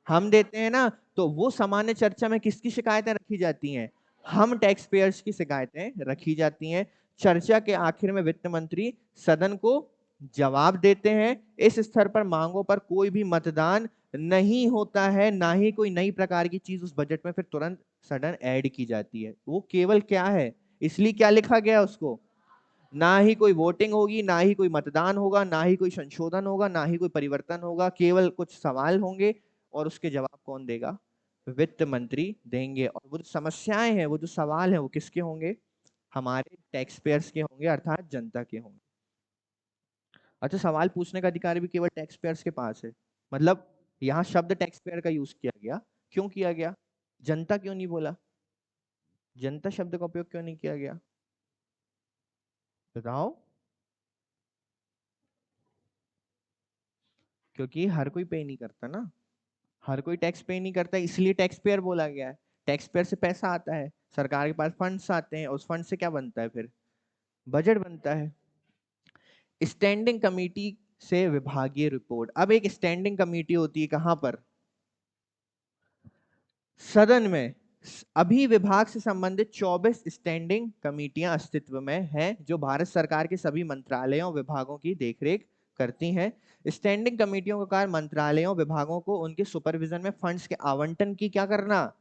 हम देते हैं ना। तो वो सामान्य चर्चा में किसकी शिकायतें रखी जाती हैं? हम टैक्स पेयर्स की शिकायतें रखी जाती हैं। चर्चा के आखिर में वित्त मंत्री सदन को जवाब देते हैं। इस स्तर पर मांगों पर कोई भी मतदान नहीं होता है, ना ही कोई नई प्रकार की चीज उस बजट में फिर तुरंत सडन ऐड की जाती है। वो केवल क्या है, इसलिए क्या लिखा गया उसको, ना ही कोई वोटिंग होगी, ना ही कोई मतदान होगा, ना ही कोई संशोधन होगा, ना ही कोई परिवर्तन होगा। केवल कुछ सवाल होंगे और उसके जवाब कौन देगा? वित्त मंत्री देंगे। और वो जो समस्याएं हैं, वो जो सवाल हैं, वो किसके होंगे? हमारे टैक्स पेयर्स के होंगे, अर्थात जनता के होंगे। अच्छा, सवाल पूछने का अधिकार भी केवल टैक्स पेयर्स के पास है। मतलब यहाँ शब्द टैक्स पेयर का यूज किया गया, क्यों किया गया? जनता क्यों नहीं बोला? जनता शब्द का उपयोग क्यों नहीं किया गया? बताओ। क्योंकि हर कोई पे नहीं करता ना, हर कोई टैक्स पे नहीं करता, इसलिए टैक्स पेयर बोला गया है। टैक्स पेयर से पैसा आता है, सरकार के पास फंड्स आते हैं, उस फंड से क्या बनता है फिर? बजट बनता है। स्टैंडिंग कमेटी से विभागीय रिपोर्ट। अब एक स्टैंडिंग कमेटी होती है कहां पर? सदन में। अभी विभाग से संबंधित 24 स्टैंडिंग कमेटियां अस्तित्व में हैं, जो भारत सरकार के सभी मंत्रालयों विभागों की देखरेख करती हैं। स्टैंडिंग कमेटियों का कार्य मंत्रालयों विभागों को उनके सुपरविजन में फंड्स के आवंटन की क्या करना?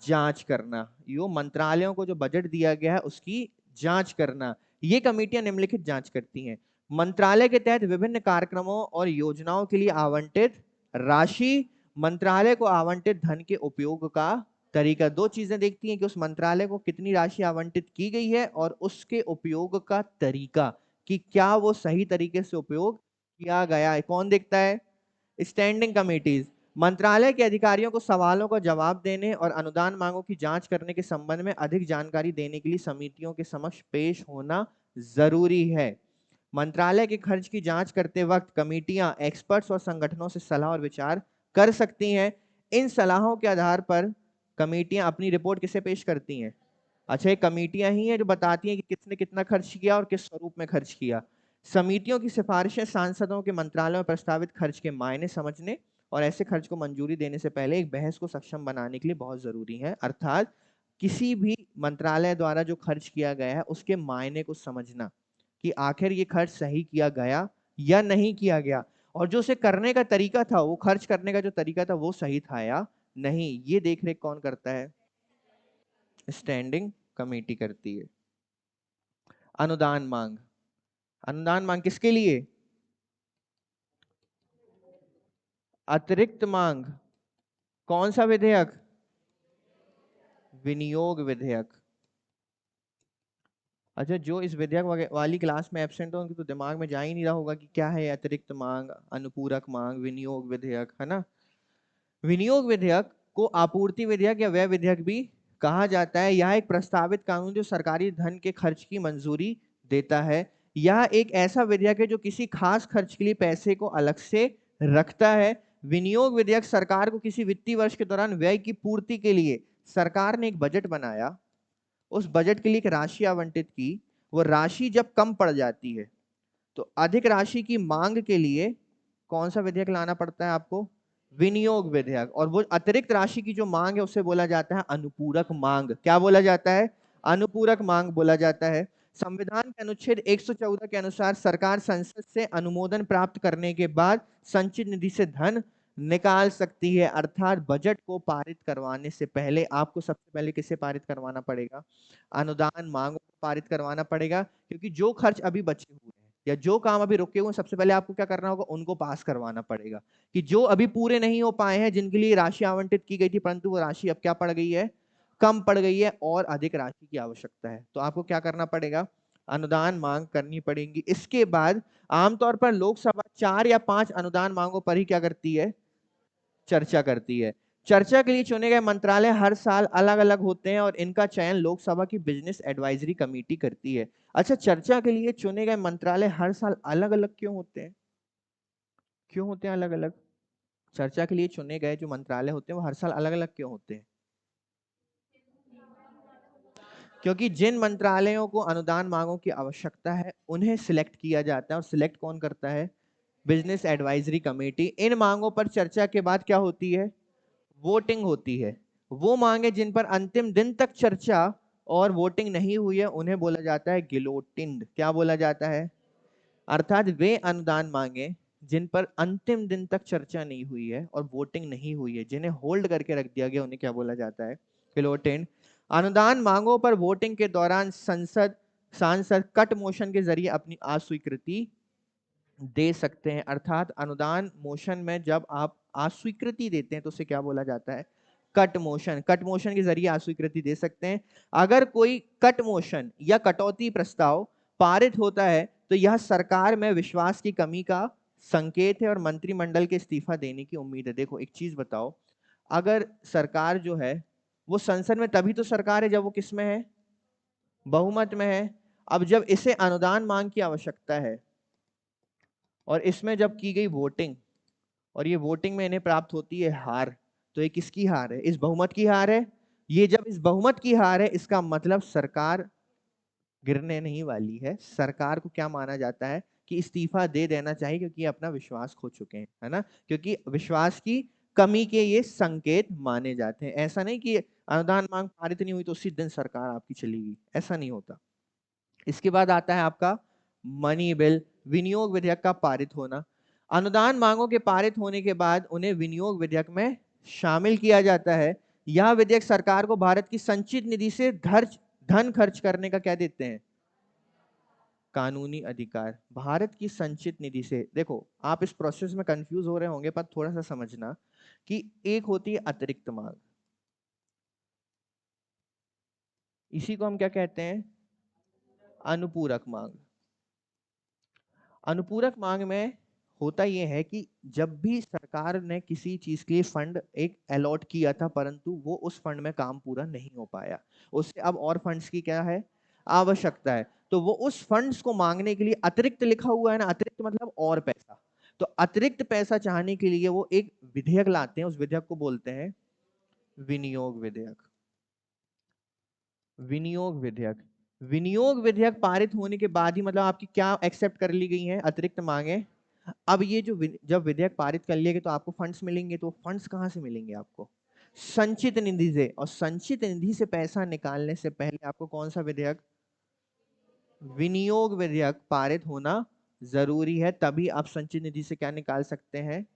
जांच करना। यो मंत्रालयों को जो बजट दिया गया है उसकी जांच करना। ये कमेटियां निम्नलिखित जांच करती हैं: मंत्रालय के तहत विभिन्न कार्यक्रमों और योजनाओं के लिए आवंटित राशि, मंत्रालय को आवंटित धन के उपयोग का तरीका। दो चीजें देखती हैं कि उस मंत्रालय को कितनी राशि आवंटित की गई है और उसके उपयोग का तरीका, कि क्या वो सही तरीके से उपयोग किया गया है। कौन देखता है? Standing committees. मंत्रालय के अधिकारियों को सवालों का जवाब देने और अनुदान मांगों की जांच करने के संबंध में अधिक जानकारी देने के लिए समितियों के समक्ष पेश होना जरूरी है। मंत्रालय के खर्च की जांच करते वक्त कमेटियां एक्सपर्ट्स और संगठनों से सलाह और विचार कर सकती हैं। इन सलाहों के आधार पर कमेटियां अपनी रिपोर्ट किसे पेश करती हैं? अच्छा, ये कमेटियां ही हैं जो बताती हैं कि किसने कितना खर्च किया और किस स्वरूप में खर्च किया। समितियों की सिफारिशें सांसदों के मंत्रालयों में प्रस्तावित खर्च के मायने समझने और ऐसे खर्च को मंजूरी देने से पहले एक बहस को सक्षम बनाने के लिए बहुत जरूरी है। अर्थात किसी भी मंत्रालय द्वारा जो खर्च किया गया है उसके मायने को समझना, कि आखिर ये खर्च सही किया गया या नहीं किया गया, और जो उसे करने का तरीका था, वो खर्च करने का जो तरीका था वो सही था या नहीं। ये देखरेख कौन करता है? स्टैंडिंग कमेटी करती है। अनुदान मांग। अनुदान मांग किसके लिए? अतिरिक्त मांग। कौन सा विधेयक? विनियोग विधेयक। अच्छा, जो इस विधेयक वाली क्लास में एब्सेंट हो उनके तो दिमाग में जा ही नहीं रहा होगा कि क्या है अतिरिक्त मांग, अनुपूरक मांग, विनियोग विधेयक, है ना। विनियोग विधेयक को आपूर्ति विधेयक या व्यय विधेयक भी कहा जाता है। यह एक प्रस्तावित कानून जो सरकारी धन के खर्च की मंजूरी देता है। यह एक ऐसा विधेयक है जो किसी खास खर्च के लिए पैसे को अलग से रखता है। विनियोग विधेयक सरकार को किसी वित्तीय वर्ष के दौरान व्यय की पूर्ति के लिए, सरकार ने एक बजट बनाया, उस बजट के लिए एक राशि आवंटित की, वो राशि जब कम पड़ जाती है तो अधिक राशि की मांग के लिए कौन सा विधेयक लाना पड़ता है आपको? विनियोग विधेयक। और वो अतिरिक्त राशि की जो मांग है उसे बोला जाता है अनुपूरक मांग। क्या बोला जाता है? अनुपूरक मांग बोला जाता है। संविधान के अनुच्छेद 114 के अनुसार सरकार संसद से अनुमोदन प्राप्त करने के बाद संचित निधि से धन निकाल सकती है। अर्थात बजट को पारित करवाने से पहले आपको सबसे पहले किसे पारित करवाना पड़ेगा? अनुदान मांगों को पारित करवाना पड़ेगा, क्योंकि जो खर्च अभी बचे हुए हैं या जो काम अभी रुके हुए हैं, सबसे पहले आपको क्या करना होगा? उनको पास करवाना पड़ेगा। कि जो अभी पूरे नहीं हो पाए हैं, जिनके लिए राशि आवंटित की गई थी परंतु वो राशि अब क्या पड़ गई है? कम पड़ गई है और अधिक राशि की आवश्यकता है, तो आपको क्या करना पड़ेगा? अनुदान मांग करनी पड़ेगी। इसके बाद आमतौर पर लोकसभा 4 या 5 अनुदान मांगों पर ही क्या करती है? चर्चा करती है। चर्चा के लिए चुने गए मंत्रालय हर साल अलग अलग होते हैं और इनका चयन लोकसभा की बिजनेस एडवाइजरी कमेटी करती है। अच्छा, चर्चा के लिए चुने गए मंत्रालय हर साल अलग अलग क्यों होते हैं? क्यों होते हैं अलग अलग? चर्चा के लिए चुने गए जो मंत्रालय होते हैं वो हर साल अलग अलग क्यों होते हैं? क्योंकि जिन मंत्रालयों को अनुदान मांगों की आवश्यकता है उन्हें सिलेक्ट किया जाता है, और सिलेक्ट कौन करता है? Business advisory committee. इन मांगों पर चर्चा के बाद क्या होती है? वोटिंग होती है। वो मांगे जिन पर अंतिम दिन तक चर्चा और वोटिंग नहीं हुई है उन्हें बोला जाता है गिलोटिन्ड। क्या बोला जाता है? अर्थात वे अनुदान मांगे जिन पर अंतिम दिन तक चर्चा नहीं हुई है और वोटिंग नहीं हुई है, जिन्हें होल्ड करके रख दिया गया, उन्हें क्या बोला जाता है? गिलोटिन्ड। अनुदान मांगों पर वोटिंग के दौरान सांसद कट मोशन के जरिए अपनी अस्वीकृति दे सकते हैं। अर्थात अनुदान मोशन में जब आप अस्वीकृति देते हैं तो उसे क्या बोला जाता है? Cut motion. कट मोशन के जरिए अस्वीकृति दे सकते हैं। अगर कोई कट मोशन या कटौती प्रस्ताव पारित होता है तो यह सरकार में विश्वास की कमी का संकेत है और मंत्रिमंडल के इस्तीफा देने की उम्मीद है। देखो एक चीज बताओ, अगर सरकार जो है वो संसद में, तभी तो सरकार है जब वो किस में है? बहुमत में है। अब जब इसे अनुदान मांग की आवश्यकता है और इसमें जब की गई वोटिंग, और ये वोटिंग में इन्हें प्राप्त होती है हार, तो ये किसकी हार है? इस बहुमत की हार है। ये जब इस बहुमत की हार है, इसका मतलब सरकार गिरने नहीं वाली है। सरकार को क्या माना जाता है? कि इस्तीफा दे देना चाहिए, क्योंकि ये अपना विश्वास खो चुके हैं, है ना? क्योंकि विश्वास की कमी के ये संकेत माने जाते हैं। ऐसा नहीं कि अनुदान मांग पारित नहीं हुई तो उसी दिन सरकार आपकी चली गई, ऐसा नहीं होता। इसके बाद आता है आपका मनी बिल, विनियोग विधेयक का पारित होना। अनुदान मांगों के पारित होने के बाद उन्हें विनियोग विधेयक में शामिल किया जाता है। यह विधेयक सरकार को भारत की संचित निधि से धन खर्च करने का क्या देते हैं? कानूनी अधिकार। भारत की संचित निधि से, देखो आप इस प्रोसेस में कंफ्यूज हो रहे होंगे पर थोड़ा सा समझना कि एक होती है अतिरिक्त मांग, इसी को हम क्या कहते हैं? अनुपूरक मांग। अनुपूरक मांग में होता यह है कि जब भी सरकार ने किसी चीज के लिए फंड एक अलॉट किया था परंतु वो उस फंड में काम पूरा नहीं हो पाया, उससे अब और फंड्स की क्या है? आवश्यकता है, तो वो उस फंड्स को मांगने के लिए, अतिरिक्त लिखा हुआ है ना, अतिरिक्त मतलब और पैसा, तो अतिरिक्त पैसा चाहने के लिए वो एक विधेयक लाते हैं। उस विधेयक को बोलते हैं विनियोग विधेयक। विनियोग विधेयक। विनियोग विधेयक पारित होने के बाद ही मतलब आपकी क्या एक्सेप्ट कर ली गई है? अतिरिक्त मांगे। अब ये जो जब विधेयक पारित कर लिए तो आपको फंड्स मिलेंगे, तो फंड्स कहां से मिलेंगे आपको? संचित निधि से। और संचित निधि से पैसा निकालने से पहले आपको कौन सा विधेयक? विनियोग विधेयक पारित होना जरूरी है, तभी आप संचित निधि से क्या निकाल सकते हैं?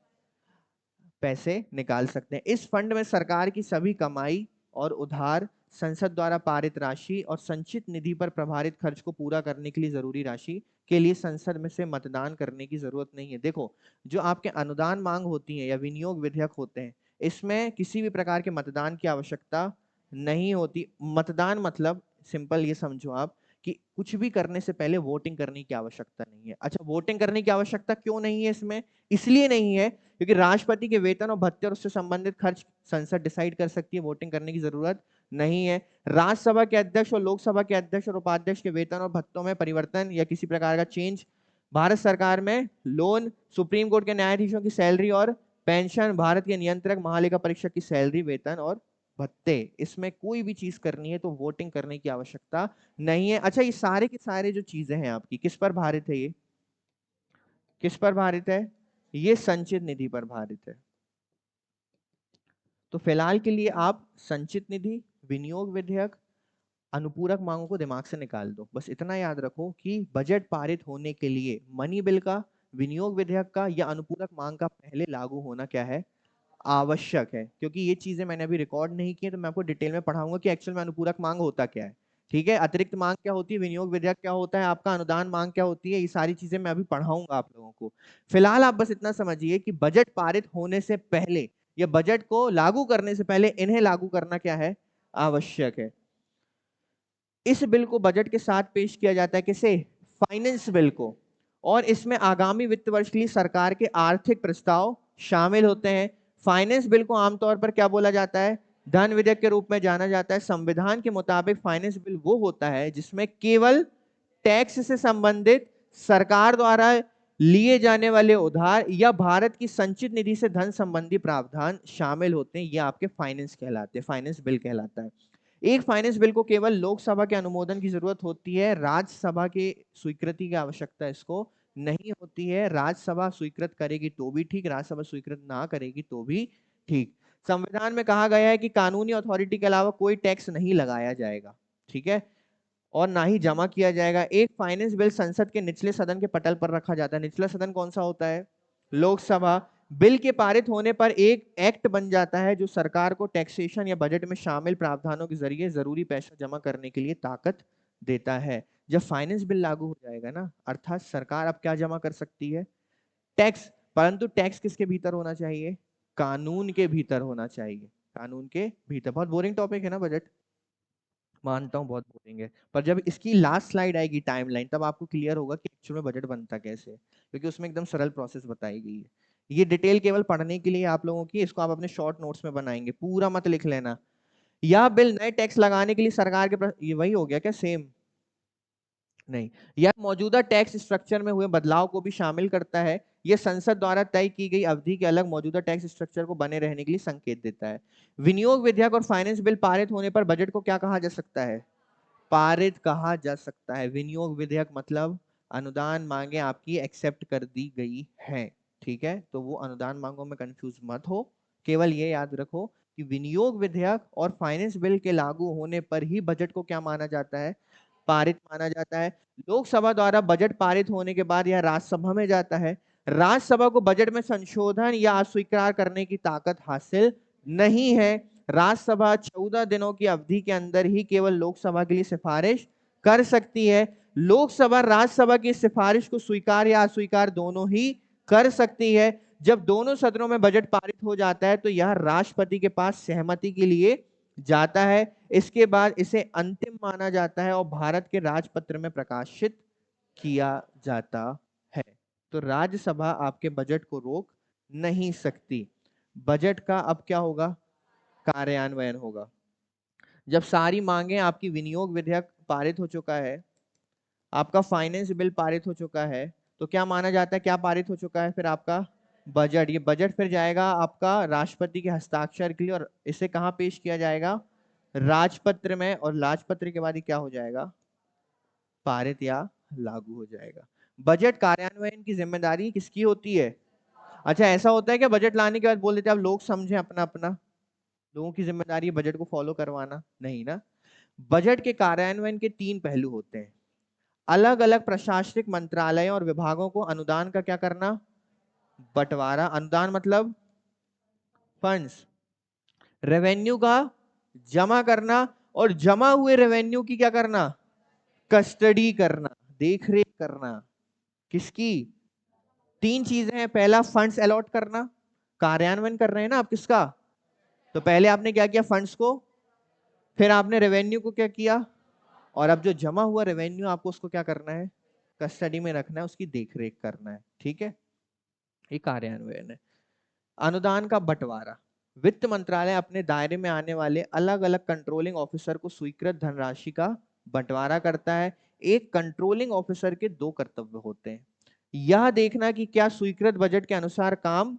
पैसे निकाल सकते हैं। इस फंड में सरकार की सभी कमाई और उधार, संसद द्वारा पारित राशि और संचित निधि पर प्रभारित खर्च को पूरा करने के लिए जरूरी राशि के लिए संसद में से मतदान करने की जरूरत नहीं है। देखो जो आपके अनुदान मांग होती है या विनियोग विधेयक होते हैं, इसमें किसी भी प्रकार के मतदान की आवश्यकता नहीं होती। मतदान मतलब सिंपल ये समझो आप कि कुछ भी करने से पहले वोटिंग करने की आवश्यकता नहीं है। अच्छा, वोटिंग करने की आवश्यकता क्यों नहीं है इसमें? इसलिए नहीं है क्योंकि राष्ट्रपति के वेतन और भत्ते और उससे संबंधित खर्च संसद डिसाइड कर सकती है, वोटिंग करने की जरूरत नहीं है। राज्यसभा के अध्यक्ष और लोकसभा के अध्यक्ष और उपाध्यक्ष के वेतन और भत्तों में परिवर्तन या किसी प्रकार का चेंज, भारत सरकार में लोन, सुप्रीम कोर्ट के न्यायाधीशों की सैलरी और पेंशन, भारत के नियंत्रक महालेखा परीक्षक की सैलरी, वेतन और भत्ते, इसमें कोई भी चीज करनी है तो वोटिंग करने की आवश्यकता नहीं है। अच्छा, ये सारे के सारे जो चीजें हैं आपकी किस पर भारित है? ये किस पर भारित है? ये संचित निधि पर भारित है। तो फिलहाल के लिए आप संचित निधि, विनियोग विधेयक, अनुपूरक मांगों को दिमाग से निकाल दो। बस इतना याद रखो कि बजट पारित होने के लिए मनी बिल का, विनियोग विधेयक का या अनुपूरक मांग का पहले लागू होना क्या है? आवश्यक है। क्योंकि ये चीजें मैंने अभी रिकॉर्ड नहीं की है तो मैं आपको डिटेल में पढ़ाऊंगा कि एक्चुअल में अनुपूरक मांग होता क्या है। ठीक है, अतिरिक्त मांग क्या होती है, विनियोग विधेयक क्या होता है, आपका अनुदान मांग क्या होती है, ये सारी चीजें मैं अभी पढ़ाऊंगा आप लोगों को। फिलहाल आप बस इतना समझिए कि बजट पारित होने से पहले या बजट को लागू करने से पहले इन्हें लागू करना क्या है? आवश्यक है। इस बिल को बजट के साथ पेश किया जाता है, किसे? फाइनेंस बिल को। और इसमें आगामी वित्त वर्ष के लिए सरकार के आर्थिक प्रस्ताव शामिल होते हैं। फाइनेंस बिल को आमतौर पर क्या बोला जाता है? धन विधेयक के रूप में जाना जाता है। संविधान के मुताबिक फाइनेंस बिल वो होता है जिसमें केवल टैक्स से संबंधित सरकार द्वारा लिए जाने वाले उधार या भारत की संचित निधि से धन संबंधी प्रावधान शामिल होते हैं। ये आपके फाइनेंस कहलाते हैं, फाइनेंस बिल कहलाता है। एक फाइनेंस बिल को केवल लोकसभा के अनुमोदन की जरूरत होती है, राज्यसभा की स्वीकृति की आवश्यकता इसको नहीं होती है। राज्यसभा स्वीकृत करेगी तो भी ठीक, राज्यसभा स्वीकृत ना करेगी तो भी ठीक। संविधान में कहा गया है कि कानूनी अथॉरिटी के अलावा कोई टैक्स नहीं लगाया जाएगा, ठीक है, और ना ही जमा किया जाएगा। एक फाइनेंस बिल संसद के निचले सदन के पटल पर रखा जाता है। निचला सदन कौन सा होता है? लोकसभा। बिल के पारित होने पर एक एक्ट बन जाता है जो सरकार को टैक्सेशन या बजट में शामिल प्रावधानों के जरिए जरूरी पैसा जमा करने के लिए ताकत देता है। जब फाइनेंस बिल लागू हो जाएगा ना, अर्थात सरकार अब क्या जमा कर सकती है? टैक्स। परंतु टैक्स किसके भीतर होना चाहिए? कानून के भीतर होना चाहिए, कानून के भीतर। बहुत बोरिंग टॉपिक है ना बजट, मानता हूं बहुत बोरिंग है, पर जब इसकी लास्ट स्लाइड आएगी टाइमलाइन, तब आपको क्लियर होगा कि एक्चुअल में बजट बनता कैसे है, क्योंकि उसमें एकदम सरल प्रोसेस बताई गई है। ये डिटेल केवल पढ़ने के लिए आप लोगों की, इसको आप अपने शॉर्ट नोट्स में बनाएंगे, पूरा मत लिख लेना। यह बिल नए टैक्स लगाने के लिए सरकार के ये वही हो गया क्या? सेम नहीं, यह मौजूदा टैक्स स्ट्रक्चर में हुए बदलाव को भी शामिल करता है। यह संसद द्वारा तय की गई अवधि के अलग मौजूदा टैक्स स्ट्रक्चर को बने रहने के लिए संकेत देता है। विनियोग विधेयक और फाइनेंस बिल पारित होने पर बजट को क्या कहा जा सकता है? पारित कहा जा सकता है। विनियोग विधेयक मतलब अनुदान मांगे आपकी एक्सेप्ट कर दी गई है, ठीक है, तो वो अनुदान मांगों में कंफ्यूज मत हो, केवल ये याद रखो कि विनियोग विधेयक और फाइनेंस बिल के लागू होने पर ही बजट को क्या माना जाता है? पारित माना जाता है। लोकसभा द्वारा बजट पारित होने के बाद यह राज्यसभा में जाता है। राज्यसभा को बजट में संशोधन या अस्वीकार करने की ताकत हासिल नहीं है। राज्यसभा 14 दिनों की अवधि के अंदर ही केवल लोकसभा के लिए सिफारिश कर सकती है। लोकसभा राज्यसभा की सिफारिश को स्वीकार या अस्वीकार दोनों ही कर सकती है। जब दोनों सदनों में बजट पारित हो जाता है तो यह राष्ट्रपति के पास सहमति के लिए जाता है। इसके बाद इसे अंतिम माना जाता है और भारत के राजपत्र में प्रकाशित किया जाता है। तो राज्यसभा आपके बजट को रोक नहीं सकती। बजट का अब क्या होगा? कार्यान्वयन होगा। जब सारी मांगे, आपकी विनियोग विधेयक पारित हो चुका है, आपका फाइनेंस बिल पारित हो चुका है, तो क्या माना जाता है? क्या पारित हो चुका है? फिर आपका बजट। ये बजट फिर जाएगा आपका राष्ट्रपति के हस्ताक्षर के लिए, और इसे कहां पेश किया जाएगा? राजपत्र में, और राजपत्र के बाद ही क्या हो जाएगा? पारित या लागू हो जाएगा। बजट कार्यान्वयन की जिम्मेदारी किसकी होती है? अच्छा, ऐसा होता है क्या बजट लाने के बाद बोल देते हैं अब लोग समझे अपना अपना, लोगों की जिम्मेदारी है बजट को फॉलो करवाना? नहीं ना। बजट के कार्यान्वयन के 3 पहलू होते हैं। अलग अलग प्रशासनिक मंत्रालयों और विभागों को अनुदान का क्या करना? बंटवारा। अनुदान मतलब फंड्स। रेवेन्यू का जमा करना, और जमा हुए रेवेन्यू की क्या करना? कस्टडी करना, देखरेख करना। किसकी? 3 चीजें हैं। पहला, फंड्स अलॉट करना। कार्यान्वयन कर रहे हैं ना आप किसका? तो पहले आपने क्या किया? फंड्स को। फिर आपने रेवेन्यू को क्या किया? और अब जो जमा हुआ रेवेन्यू, आपको उसको क्या करना है? कस्टडी में रखना है, उसकी देखरेख करना है, ठीक है, ये कार्यान्वयन है। अनुदान का बंटवारा। वित्त मंत्रालय अपने दायरे में आने वाले अलग अलग कंट्रोलिंग ऑफिसर को स्वीकृत धनराशि का बंटवारा करता है। एक कंट्रोलिंग ऑफिसर के 2 कर्तव्य होते हैं। यह देखना कि क्या स्वीकृत बजट के अनुसार काम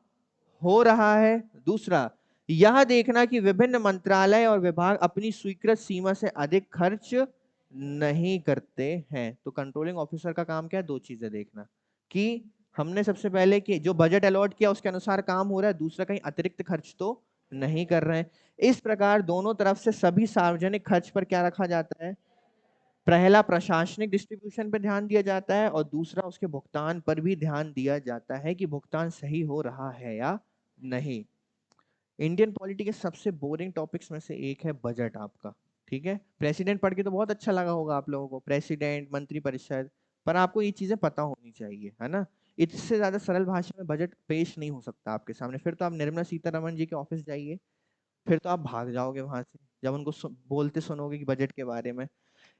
हो रहा है। दूसरा, यह देखना कि विभिन्न मंत्रालय और विभाग अपनी स्वीकृत सीमा से अधिक खर्च नहीं करते हैं। तो कंट्रोलिंग ऑफिसर का काम क्या है? 2 चीजें देखना कि हमने सबसे पहले कि जो बजट अलॉट किया उसके अनुसार काम हो रहा है, दूसरा कहीं अतिरिक्त खर्च तो नहीं कर रहे हैं। इस प्रकार दोनों तरफ से सभी सार्वजनिक खर्च पर क्या रखा जाता है? पहला, प्रशासनिक डिस्ट्रीब्यूशन पर ध्यान दिया जाता है, और दूसरा उसके भुगतान पर भी ध्यान दिया जाता है कि भुगतान सही हो रहा है या नहीं। इंडियन पॉलिटी के सबसे बोरिंग टॉपिक्स में से एक है बजट आपका, ठीक है। प्रेसिडेंट पढ़ के तो बहुत अच्छा लगा होगा आप लोगों को, प्रेसिडेंट, मंत्रिपरिषद, पर आपको ये चीजें पता होनी चाहिए, है ना। इससे ज्यादा सरल भाषा में बजट पेश नहीं हो सकता आपके सामने। फिर तो आप निर्मला सीतारमण जी के ऑफिस जाइए, फिर तो आप भाग जाओगे वहां से जब उनको बोलते सुनोगे कि बजट के बारे में।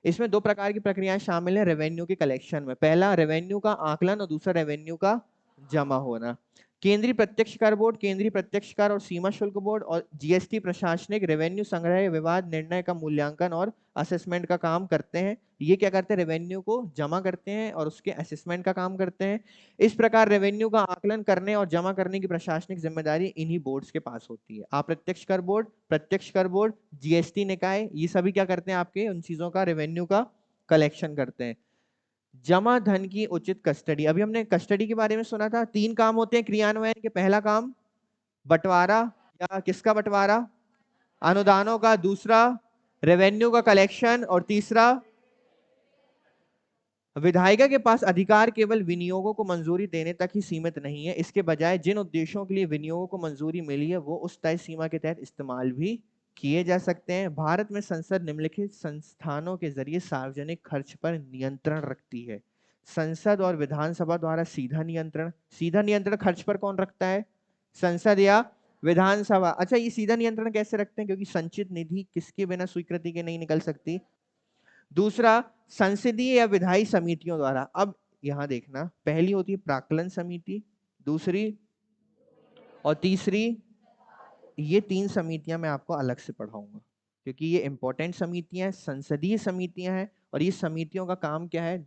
इसमें 2 प्रकार की प्रक्रियाएं शामिल है रेवेन्यू के कलेक्शन में। पहला, रेवेन्यू का आकलन, और दूसरा रेवेन्यू का जमा होना। केंद्रीय प्रत्यक्ष कर बोर्ड, केंद्रीय प्रत्यक्ष कर और सीमा शुल्क बोर्ड और जीएसटी प्रशासनिक रेवेन्यू संग्रह विवाद निर्णय का मूल्यांकन और असेसमेंट का काम करते हैं। ये क्या करते हैं, रेवेन्यू को जमा करते हैं और उसके असेसमेंट का काम करते हैं। इस प्रकार रेवेन्यू का आकलन करने और जमा करने की प्रशासनिक जिम्मेदारी इन्हीं बोर्ड्स के पास होती है। अप्रत्यक्ष कर बोर्ड, जीएसटी निकाय, ये सभी क्या करते हैं, आपके उन चीजों का रेवेन्यू का कलेक्शन करते हैं। जमा धन की उचित कस्टडी, अभी हमने कस्टडी के बारे में सुना था। 3 काम होते हैं क्रियान्वयन के। पहला काम बंटवारा, या किसका बंटवारा, अनुदानों का। दूसरा रेवेन्यू का कलेक्शन। और तीसरा विधायिका के पास अधिकार केवल विनियोगों को मंजूरी देने तक ही सीमित नहीं है, इसके बजाय जिन उद्देश्यों के लिए विनियोगों को मंजूरी मिली है वो उस तय सीमा के तहत इस्तेमाल भी किए जा सकते हैं। भारत में संसद निम्नलिखित संस्थानों के जरिए सार्वजनिक खर्च पर नियंत्रण रखती है। संसद और विधानसभा द्वारा सीधा नियंत्रण खर्च पर कौन रखता है, संसद या विधानसभा। अच्छा, ये सीधा नियंत्रण कैसे रखते हैं, क्योंकि संचित निधि किसके बिना स्वीकृति के नहीं निकल सकती। दूसरा, संसदीय या विधायी समितियों द्वारा। अब यहां देखना, पहली होती है प्राक्कलन समिति, दूसरी और तीसरी। ये 3 समितियां मैं आपको अलग से पढ़ाऊंगा, क्योंकि ये इंपॉर्टेंट समितियां हैं, संसदीय समितियां हैं। और ये समितियों का काम क्या है,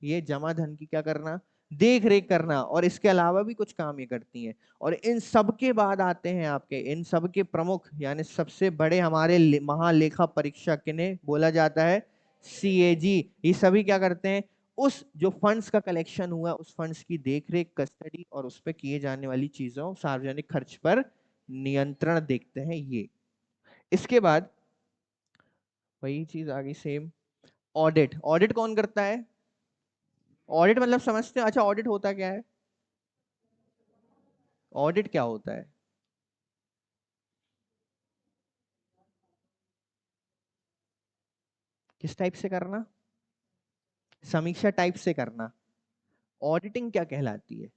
ये जमा धन की क्या करना, देख रेख करना, और इसके अलावा भी कुछ काम ये करती हैं। और इन सब के बाद आते हैं आपके, इन सब के प्रमुख यानी सबसे बड़े हमारे महालेखा परीक्षक, किन्हें बोला जाता है, सीएजी। ये सभी क्या करते हैं, उस जो फंड्स का कलेक्शन हुआ उस फंड्स की देखरेख, कस्टडी और उस पर किए जाने वाली चीजों, सार्वजनिक खर्च पर नियंत्रण देखते हैं ये। इसके बाद वही चीज आ गई सेम, ऑडिट। ऑडिट कौन करता है, ऑडिट मतलब समझते हो। अच्छा, ऑडिट होता क्या है, ऑडिट क्या होता है, किस टाइप से करना, समीक्षा टाइप से करना। ऑडिटिंग क्या कहलाती है,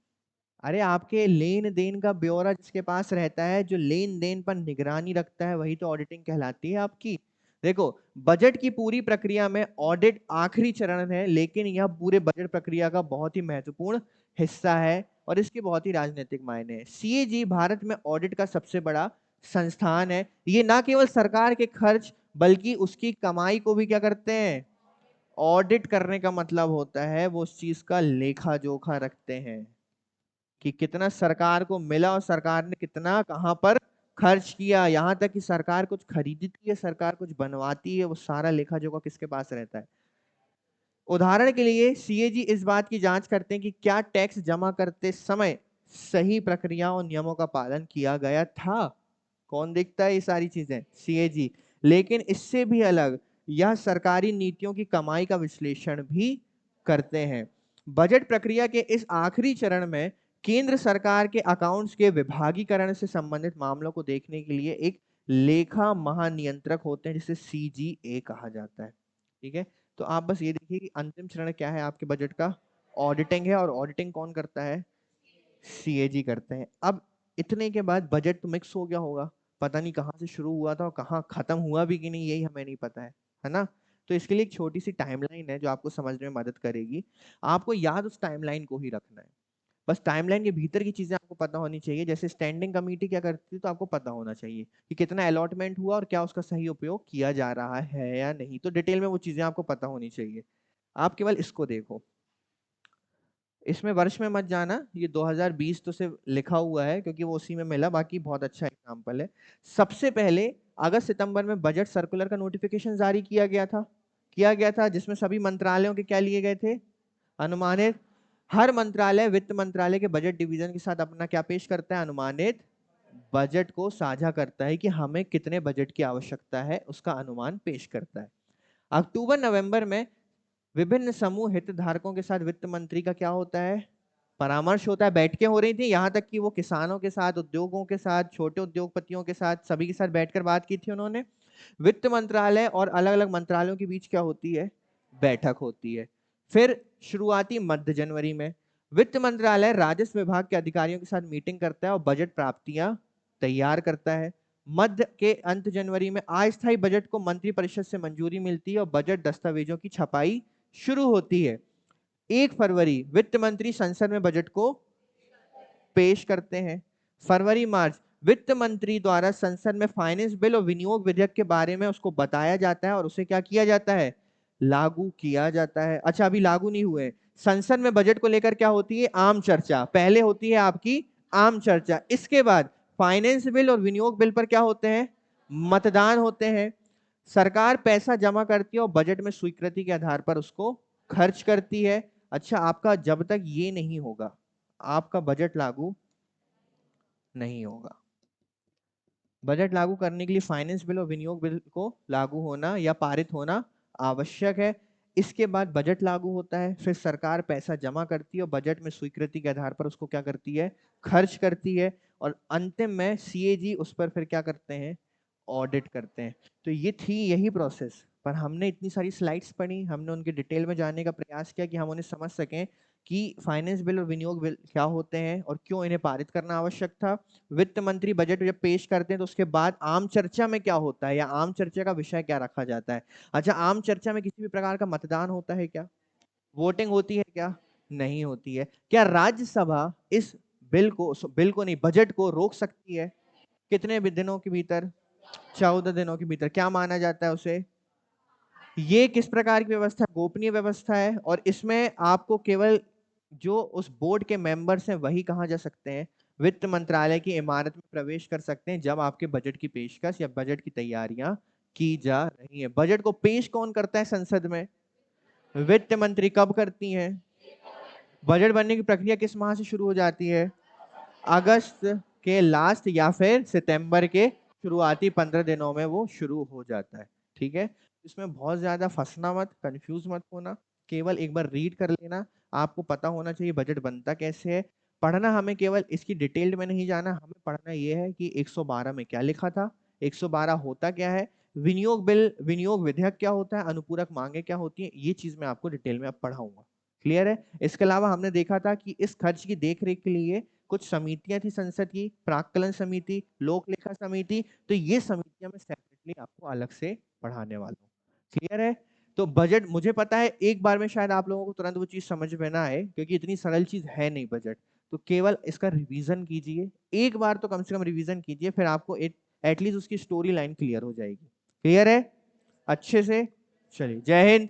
अरे आपके लेन देन का ब्यौरा जिसके पास रहता है, जो लेन देन पर निगरानी रखता है, वही तो ऑडिटिंग कहलाती है आपकी। देखो, बजट की पूरी प्रक्रिया में ऑडिट आखिरी चरण है, लेकिन यह पूरे बजट प्रक्रिया का बहुत ही महत्वपूर्ण हिस्सा है और इसके बहुत ही राजनीतिक मायने हैं। सीएजी भारत में ऑडिट का सबसे बड़ा संस्थान है। ये ना केवल सरकार के खर्च बल्कि उसकी कमाई को भी क्या करते हैं, ऑडिट करने का मतलब होता है वो उस चीज का लेखा जोखा रखते हैं कि कितना सरकार को मिला और सरकार ने कितना कहां पर खर्च किया। यहां तक कि सरकार कुछ खरीदती है, सरकार कुछ बनवाती है, वो सारा लेखा जोखा किसके पास रहता है। उदाहरण के लिए सीएजी इस बात की जांच करते हैं कि क्या टैक्स जमा करते समय सही प्रक्रिया और नियमों का पालन किया गया था। कौन देखता है ये सारी चीजें, सीएजी। लेकिन इससे भी अलग, यह सरकारी नीतियों की कमाई का विश्लेषण भी करते हैं। बजट प्रक्रिया के इस आखिरी चरण में केंद्र सरकार के अकाउंट्स के विभागीकरण से संबंधित मामलों को देखने के लिए एक लेखा महानियंत्रक होते हैं, जिसे सीजीए कहा जाता है। ठीक है, तो आप बस ये देखिए कि अंतिम चरण क्या है आपके बजट का, ऑडिटिंग है। और ऑडिटिंग कौन करता है, सीएजी करते हैं। अब इतने के बाद बजट तो मिक्स हो गया होगा, पता नहीं कहाँ से शुरू हुआ था और कहाँ खत्म हुआ भी कि नहीं, यही हमें नहीं पता है ना। तो इसके लिए एक छोटी सी टाइमलाइन है जो आपको समझने में मदद करेगी। आपको याद उस टाइमलाइन को ही रखना है, बस टाइमलाइन के भीतर की चीजें आपको पता होनी चाहिए। जैसे स्टैंडिंग कमेटी क्या करती है, तो आपको पता होना चाहिए कि कितना अलॉटमेंट हुआ और क्या उसका सही उपयोग किया जा रहा है या नहीं। तो डिटेल में वो चीजें आपको पता होनी चाहिए। आप केवल इसको देखो, इसमें वर्ष में मत जाना, ये 2020 तो सिर्फ लिखा हुआ है क्योंकि वो उसी में मिला, बाकी बहुत अच्छा एग्जाम्पल है। सबसे पहले अगस्त सितंबर में बजट सर्कुलर का नोटिफिकेशन जारी किया गया था जिसमें सभी मंत्रालयों के क्या लिए गए थे, अनुमानित। हर मंत्रालय वित्त मंत्रालय के बजट डिवीजन के साथ अपना क्या पेश करता है, अनुमानित बजट को साझा करता है कि हमें कितने बजट की आवश्यकता है, उसका अनुमान पेश करता है। अक्टूबर नवंबर में विभिन्न समूह हितधारकों के साथ वित्त मंत्री का क्या होता है, परामर्श होता है। बैठकें हो रही थी, यहां तक कि वो किसानों के साथ, उद्योगों के साथ, छोटे उद्योगपतियों के साथ, सभी के साथ बैठकर बात की थी उन्होंने। वित्त मंत्रालय और अलग अलग मंत्रालयों के बीच क्या होती है, बैठक होती है। फिर शुरुआती मध्य जनवरी में वित्त मंत्रालय राजस्व विभाग के अधिकारियों के साथ मीटिंग करता है और बजट प्राप्तियां तैयार करता है। मध्य के अंत जनवरी में अस्थायी बजट को मंत्रिपरिषद से मंजूरी मिलती है और बजट दस्तावेजों की छपाई शुरू होती है। 1 फरवरी वित्त मंत्री संसद में बजट को पेश करते हैं। फरवरी मार्च वित्त मंत्री द्वारा संसद में फाइनेंस बिल और विनियोग विधेयक के बारे में उसको बताया जाता है और उसे क्या किया जाता है, लागू किया जाता है। अच्छा, अभी लागू नहीं हुए। संसद में बजट को लेकर क्या होती है, आम चर्चा। पहले होती है आपकी आम चर्चा, इसके बाद फाइनेंस बिल और विनियोग बिल पर क्या होते हैं, मतदान होते हैं। सरकार पैसा जमा करती है और बजट में स्वीकृति के आधार पर उसको खर्च करती है। अच्छा, आपका जब तक ये नहीं होगा आपका बजट लागू नहीं होगा। बजट लागू करने के लिए फाइनेंस बिल और विनियोग बिल को लागू होना या पारित होना आवश्यक है। इसके बाद बजट लागू होता है, फिर सरकार पैसा जमा करती है और बजट में स्वीकृति के आधार पर उसको क्या करती है, खर्च करती है। और अंतिम में सीएजी उस पर फिर क्या करते हैं, ऑडिट करते हैं। तो ये थी यही प्रोसेस, पर हमने इतनी सारी स्लाइड्स पढ़ी, हमने उनके डिटेल में जानने का प्रयास किया कि हम उन्हें समझ सकें कि फाइनेंस बिल और विनियोग बिल क्या होते हैं और क्यों इन्हें पारित करना आवश्यक था। वित्त मंत्री बजट जब पेश करते हैं तो उसके बाद आम चर्चा में क्या होता है या आम चर्चा का विषय क्या रखा जाता है। अच्छा, आम चर्चा में किसी भी प्रकार का मतदान होता है क्या, वोटिंग होती है क्या, नहीं होती है। क्या राज्यसभा इस बिल को नहीं, बजट को रोक सकती है, कितने भी दिनों के भीतर, 14 दिनों के भीतर। क्या माना जाता है उसे, ये किस प्रकार की व्यवस्था, गोपनीय व्यवस्था है। और इसमें आपको केवल जो उस बोर्ड के मेंबर्स हैं वही कहा जा सकते हैं, वित्त मंत्रालय की इमारत में प्रवेश कर सकते हैं जब आपके बजट की पेशकश या बजट की तैयारियां की जा रही है। बजट को पेश कौन करता है संसद में, वित्त मंत्री। कब करती हैं, बजट बनने की प्रक्रिया किस माह से शुरू हो जाती है, अगस्त के लास्ट या फिर सितंबर के शुरुआती 15 दिनों में वो शुरू हो जाता है। ठीक है, इसमें बहुत ज्यादा फंसना मत, कंफ्यूज मत होना, केवल एक बार रीड कर लेना। आपको पता होना चाहिए बजट बनता कैसे है। पढ़ना हमें केवल इसकी डिटेल में नहीं जाना, हमें पढ़ना यह है कि 112 में क्या लिखा था, 112 होता क्या है, विनियोग बिल विनियोग विधेयक क्या होता है, अनुपूरक मांगे क्या होती है, ये चीज मैं आपको डिटेल में अब पढ़ाऊंगा। क्लियर है। इसके अलावा हमने देखा था कि इस खर्च की देखरेख के लिए कुछ समितियां थी संसद की, प्राक्कलन समिति, लोक लेखा समिति। तो ये समितियां मैं सेपरेटली आपको अलग से पढ़ाने वाला हूँ। क्लियर है। तो बजट, मुझे पता है एक बार में शायद आप लोगों को तुरंत वो चीज समझ में ना आए क्योंकि इतनी सरल चीज है नहीं बजट। तो केवल इसका रिवीजन कीजिए, एक बार तो कम से कम रिवीजन कीजिए, फिर आपको एटलीस्ट उसकी स्टोरी लाइन क्लियर हो जाएगी। क्लियर है अच्छे से। चलिए, जय हिंद।